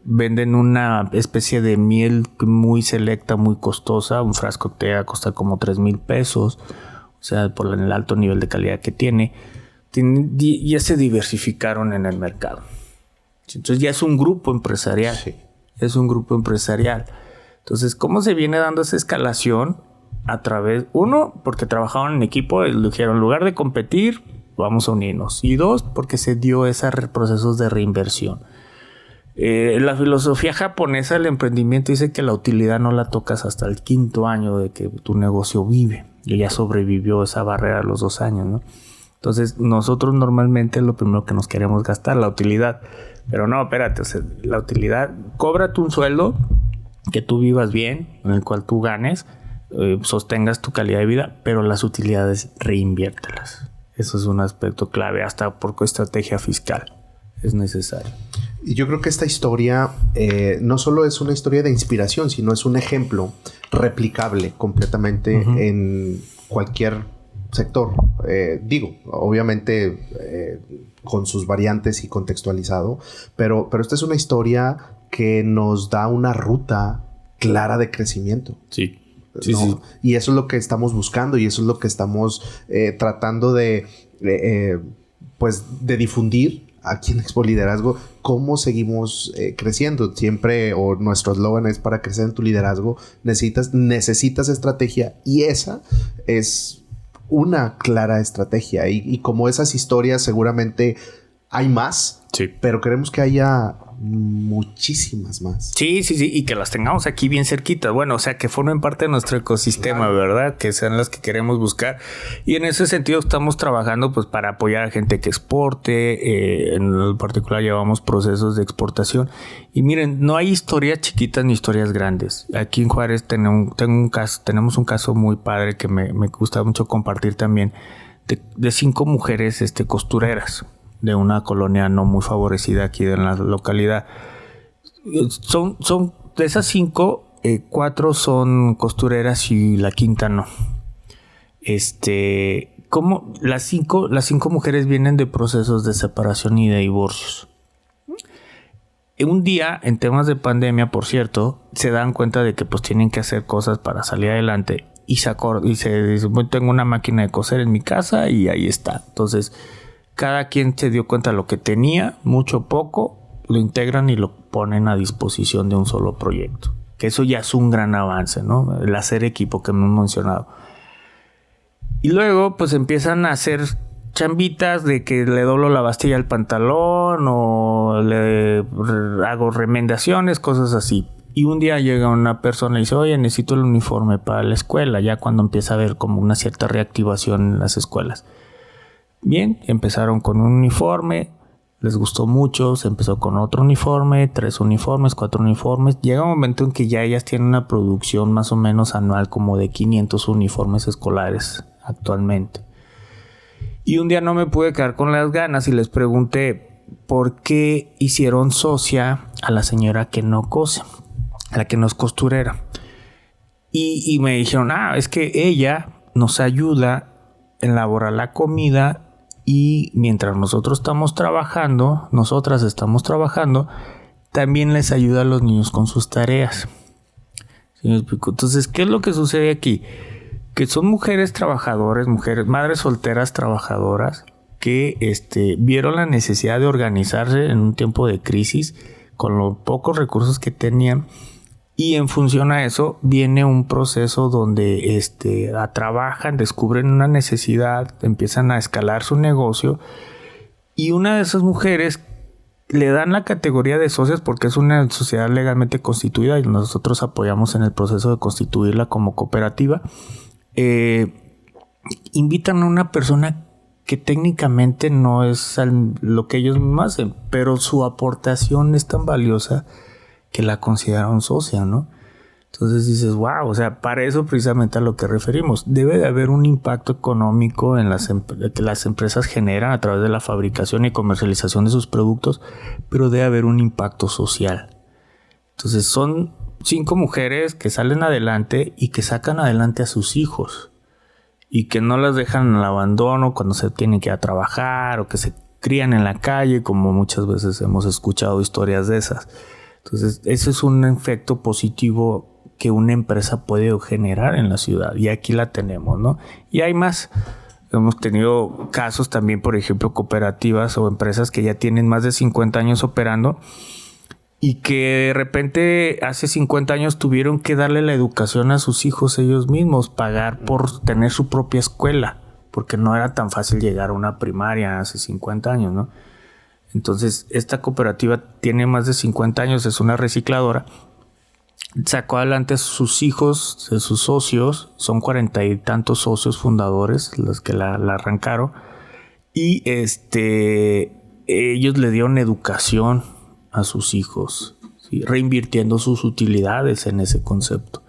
venden una especie de miel muy selecta, muy costosa. Un frasco te va a costar como 3,000 pesos. O sea, por el alto nivel de calidad que tiene. Ya se diversificaron en el mercado. Entonces ya es un grupo empresarial. Sí. Es un grupo empresarial. Entonces, ¿cómo se viene dando esa escalación? A través, uno, porque trabajaban en equipo y dijeron, en lugar de competir, vamos a unirnos. Y dos, porque se dio esos procesos de reinversión. La filosofía japonesa del emprendimiento dice que la utilidad no la tocas hasta el 5º año de que tu negocio vive. Y ya sobrevivió esa barrera de los 2 años, ¿no? Entonces, nosotros normalmente lo primero que nos queremos gastar, la utilidad. Pero no, espérate, o sea, la utilidad, cóbrate un sueldo que tú vivas bien, en el cual tú ganes, sostengas tu calidad de vida, pero las utilidades reinviértelas. Eso es un aspecto clave, hasta por estrategia fiscal es necesario. Y yo creo que esta historia no solo es una historia de inspiración, sino es un ejemplo replicable completamente en cualquier sector. Obviamente con sus variantes y contextualizado, pero esta es una historia que nos da una ruta clara de crecimiento. Sí. ¿No? Sí. Y eso es lo que estamos buscando y eso es lo que estamos tratando de difundir aquí en Expo Liderazgo, cómo seguimos creciendo. Siempre, o nuestro eslogan es: para crecer en tu liderazgo necesitas estrategia, y esa es una clara estrategia. Y como esas historias seguramente hay más, sí, pero queremos que haya muchísimas más. Sí, y que las tengamos aquí bien cerquitas. Bueno, o sea, que formen parte de nuestro ecosistema, claro, ¿verdad? Que sean las que queremos buscar. Y en ese sentido estamos trabajando pues para apoyar a gente que exporte. En particular llevamos procesos de exportación. Y miren, no hay historias chiquitas ni historias grandes. Aquí en Juárez tenemos un caso muy padre que me gusta mucho compartir también, de 5 mujeres costureras de una colonia no muy favorecida aquí en la localidad. Son de esas 5, 4 son costureras y la quinta no. Como las cinco mujeres vienen de procesos de separación y de divorcios. Un día, en temas de pandemia, por cierto, se dan cuenta de que pues tienen que hacer cosas para salir adelante, y se dice, bueno, tengo una máquina de coser en mi casa y ahí está. Entonces, cada quien se dio cuenta de lo que tenía, mucho o poco, lo integran y lo ponen a disposición de un solo proyecto. Que eso ya es un gran avance, ¿no? El hacer equipo que hemos mencionado. Y luego, pues empiezan a hacer chambitas de que le doblo la bastilla al pantalón o le hago remendaciones, cosas así. Y un día llega una persona y dice, oye, necesito el uniforme para la escuela, ya cuando empieza a haber como una cierta reactivación en las escuelas. Bien, empezaron con un uniforme, les gustó mucho, se empezó con otro uniforme, 3 uniformes, 4 uniformes. Llega un momento en que ya ellas tienen una producción más o menos anual como de 500 uniformes escolares actualmente. Y un día no me pude quedar con las ganas y les pregunté por qué hicieron socia a la señora que no cose, a la que no es costurera. Y me dijeron, es que ella nos ayuda a elaborar la comida. Y mientras nosotras estamos trabajando, también les ayuda a los niños con sus tareas. ¿Sí me explico? Entonces, ¿qué es lo que sucede aquí? Que son mujeres trabajadoras, madres solteras trabajadoras, que vieron la necesidad de organizarse en un tiempo de crisis con los pocos recursos que tenían. Y en función a eso viene un proceso donde trabajan, descubren una necesidad, empiezan a escalar su negocio, y una de esas mujeres le dan la categoría de socias porque es una sociedad legalmente constituida y nosotros apoyamos en el proceso de constituirla como cooperativa. Invitan a una persona que técnicamente no es lo que ellos mismos hacen, pero su aportación es tan valiosa que la consideraron socia, ¿no? Entonces dices, wow, o sea, para eso precisamente a lo que referimos. Debe de haber un impacto económico en que las empresas generan a través de la fabricación y comercialización de sus productos, pero debe haber un impacto social. Entonces son 5 mujeres que salen adelante y que sacan adelante a sus hijos y que no las dejan al abandono cuando se tienen que ir a trabajar o que se crían en la calle, como muchas veces hemos escuchado historias de esas. Entonces, eso es un efecto positivo que una empresa puede generar en la ciudad. Y aquí la tenemos, ¿no? Y hay más. Hemos tenido casos también, por ejemplo, cooperativas o empresas que ya tienen más de 50 años operando y que de repente hace 50 años tuvieron que darle la educación a sus hijos ellos mismos, pagar por tener su propia escuela, porque no era tan fácil llegar a una primaria hace 50 años, ¿no? Entonces, esta cooperativa tiene más de 50 años, es una recicladora. Sacó adelante a sus hijos, de sus socios, son 40 y tantos socios fundadores los que la arrancaron, y ellos le dieron educación a sus hijos, ¿sí? Reinvirtiendo sus utilidades en ese concepto.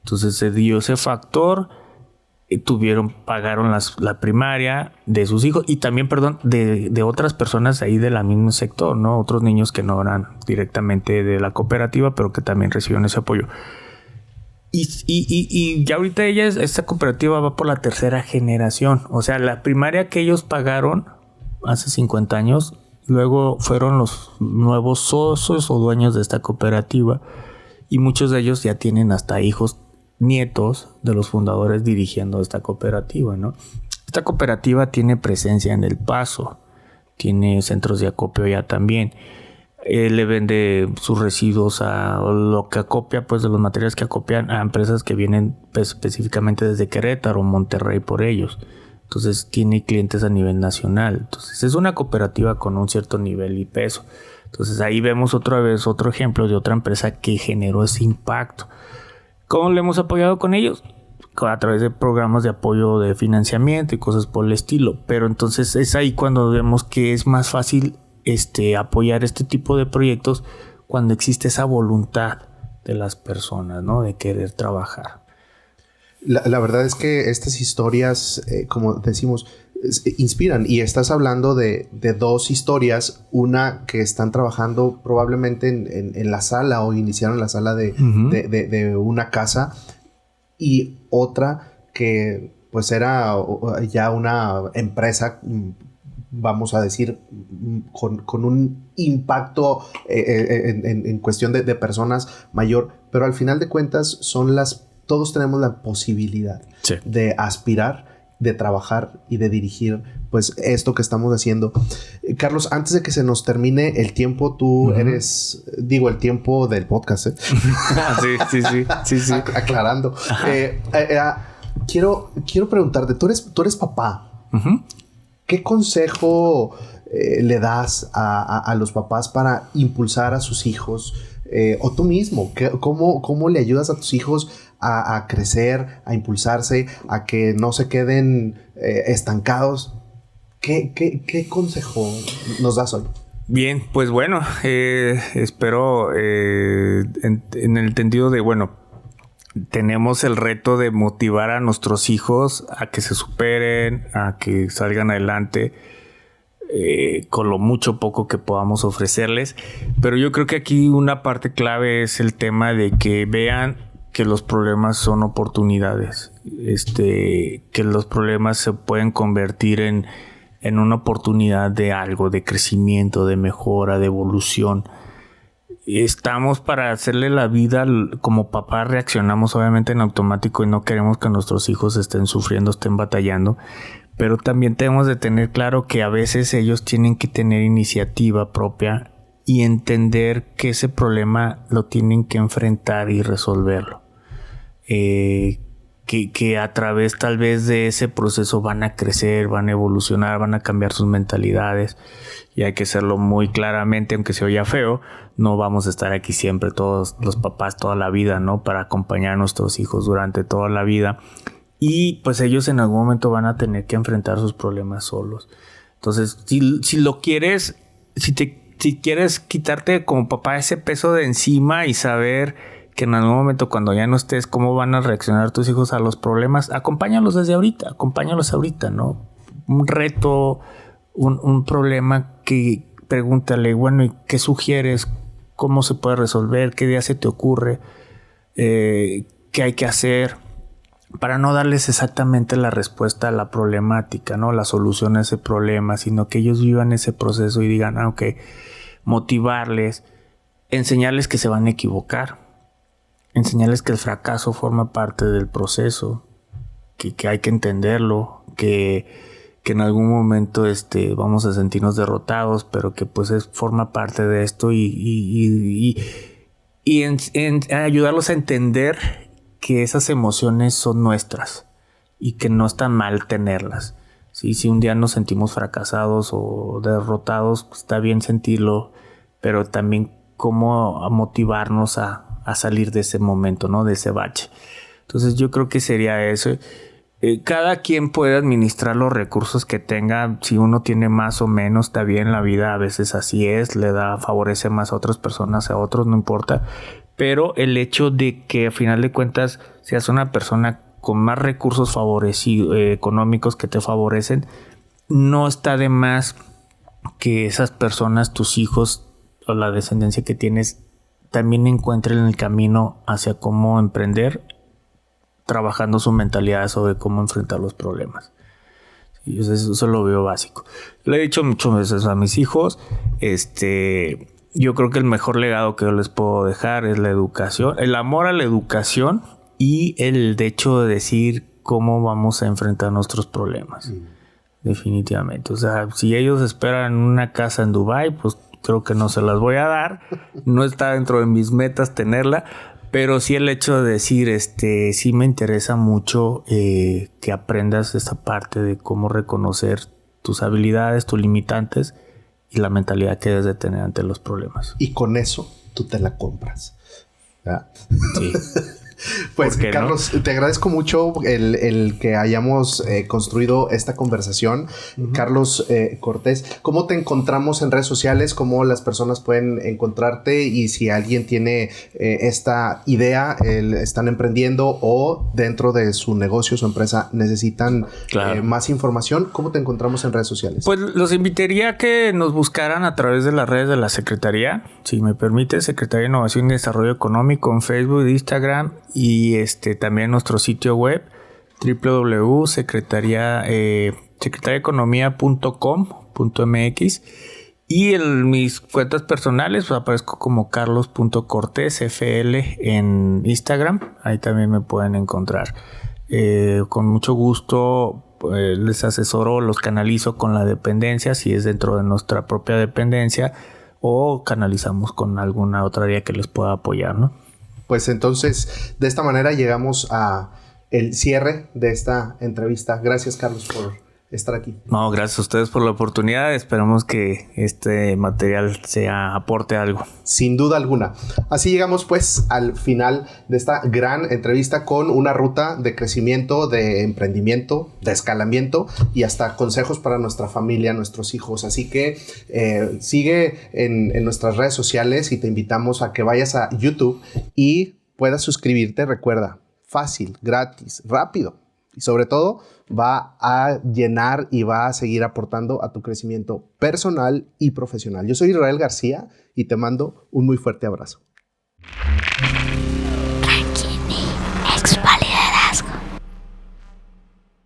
Entonces se dio ese factor, pagaron la primaria de sus hijos y también, de otras personas ahí del mismo sector, ¿no? Otros niños que no eran directamente de la cooperativa, pero que también recibieron ese apoyo. Y ya ahorita esta cooperativa va por la tercera generación. O sea, la primaria que ellos pagaron hace 50 años, luego fueron los nuevos socios o dueños de esta cooperativa. Y muchos de ellos ya tienen hasta hijos, nietos de los fundadores dirigiendo esta cooperativa, ¿no? Esta cooperativa tiene presencia en El Paso, tiene centros de acopio ya también. Le vende sus residuos a lo que acopia, pues de los materiales que acopian a empresas que vienen específicamente desde Querétaro o Monterrey por ellos. Entonces tiene clientes a nivel nacional. Entonces es una cooperativa con un cierto nivel y peso. Entonces ahí vemos otra vez otro ejemplo de otra empresa que generó ese impacto. ¿Cómo le hemos apoyado con ellos? A través de programas de apoyo de financiamiento y cosas por el estilo. Pero entonces es ahí cuando vemos que es más fácil apoyar este tipo de proyectos cuando existe esa voluntad de las personas, ¿no? De querer trabajar. La verdad es que estas historias, como decimos, inspiran. Y estás hablando de dos historias. Una que están trabajando probablemente en la sala o iniciaron la sala de una casa. Y otra que pues era ya una empresa, vamos a decir, con un impacto en cuestión de personas mayor. Pero al final de cuentas todos tenemos la posibilidad de aspirar, de trabajar y de dirigir pues esto que estamos haciendo. Carlos, antes de que se nos termine el tiempo, tú eres, el tiempo del podcast, sí. Aclarando. Quiero preguntarte, tú eres papá. ¿Qué consejo le das a los papás para impulsar a sus hijos? O tú mismo, ¿cómo le ayudas a tus hijos a crecer, a impulsarse, a que no se queden estancados? ¿Qué consejo nos das hoy? Bien, pues bueno, espero en el entendido de, tenemos el reto de motivar a nuestros hijos a que se superen, a que salgan adelante con lo mucho o poco que podamos ofrecerles. Pero yo creo que aquí una parte clave es el tema de que vean que los problemas son oportunidades, que los problemas se pueden convertir en una oportunidad de algo, de crecimiento, de mejora, de evolución. Estamos para hacerle la vida, como papá reaccionamos obviamente en automático y no queremos que nuestros hijos estén sufriendo, estén batallando, pero también tenemos de tener claro que a veces ellos tienen que tener iniciativa propia y entender que ese problema lo tienen que enfrentar y resolverlo. Que a través tal vez de ese proceso van a crecer, van a evolucionar, van a cambiar sus mentalidades, y hay que hacerlo muy claramente, aunque se oya feo. No vamos a estar aquí siempre todos los papás toda la vida, ¿no? Para acompañar a nuestros hijos durante toda la vida, y pues ellos en algún momento van a tener que enfrentar sus problemas solos. Entonces, si lo quieres, si quieres quitarte como papá ese peso de encima y saber que en algún momento cuando ya no estés, cómo van a reaccionar tus hijos a los problemas, acompáñalos desde ahorita, ¿no? Un reto, un problema, que pregúntale, ¿y qué sugieres? ¿Cómo se puede resolver? ¿Qué día se te ocurre? ¿Qué hay que hacer? Para no darles exactamente la respuesta a la problemática, ¿no? La solución a ese problema, sino que ellos vivan ese proceso y digan, ok, motivarles. enseñarles que se van a equivocar, enseñarles que el fracaso forma parte del proceso, que hay que entenderlo, que en algún momento vamos a sentirnos derrotados, pero que pues forma parte de esto y en ayudarlos a entender que esas emociones son nuestras y que no está mal tenerlas. ¿Sí? Si un día nos sentimos fracasados o derrotados, pues está bien sentirlo, pero también cómo motivarnos a salir de ese momento, ¿no? De ese bache. Entonces yo creo que sería eso. Cada quien puede administrar los recursos que tenga. Si uno tiene más o menos, está bien. La vida a veces así es. Favorece más a otras personas, a otros, no importa. Pero el hecho de que a final de cuentas seas una persona con más recursos económicos que te favorecen, no está de más que esas personas, tus hijos o la descendencia que tienes, también encuentren el camino hacia cómo emprender, trabajando su mentalidad sobre cómo enfrentar los problemas. Sí, eso lo veo básico. Le he dicho muchas veces a mis hijos, yo creo que el mejor legado que yo les puedo dejar es la educación, el amor a la educación y el hecho de decir cómo vamos a enfrentar nuestros problemas. Definitivamente. O sea, si ellos esperan una casa en Dubái, pues creo que no se las voy a dar. No está dentro de mis metas tenerla. Pero sí el hecho de decir, sí me interesa mucho que aprendas esta parte de cómo reconocer tus habilidades, tus limitantes y la mentalidad que debes de tener ante los problemas. Y con eso tú te la compras. ¿Verdad? Sí. Pues Carlos, ¿no? Te agradezco mucho el que hayamos construido esta conversación. Carlos Cortés, ¿cómo te encontramos en redes sociales? ¿Cómo las personas pueden encontrarte? Y si alguien tiene esta idea, están emprendiendo o dentro de su negocio, su empresa, necesitan más información, ¿cómo te encontramos en redes sociales? Pues los invitaría a que nos buscaran a través de las redes de la Secretaría, si me permite, Secretaría de Innovación y Desarrollo Económico en Facebook, Instagram y también nuestro sitio web www.secretariaeconomia.com.mx y mis cuentas personales pues, aparezco como carlos.cortesfl en Instagram, ahí también me pueden encontrar. Con mucho gusto les asesoro, los canalizo con la dependencia si es dentro de nuestra propia dependencia o canalizamos con alguna otra área que les pueda apoyar, ¿no? Pues entonces, de esta manera llegamos a el cierre de esta entrevista. Gracias, Carlos, por estar aquí. No, gracias a ustedes por la oportunidad. Esperamos que este material aporte algo. Sin duda alguna. Así llegamos pues al final de esta gran entrevista con una ruta de crecimiento, de emprendimiento, de escalamiento y hasta consejos para nuestra familia, nuestros hijos. Así que sigue en nuestras redes sociales y te invitamos a que vayas a YouTube y puedas suscribirte. Recuerda, fácil, gratis, rápido. Y sobre todo, va a llenar y va a seguir aportando a tu crecimiento personal y profesional. Yo soy Israel García y te mando un muy fuerte abrazo.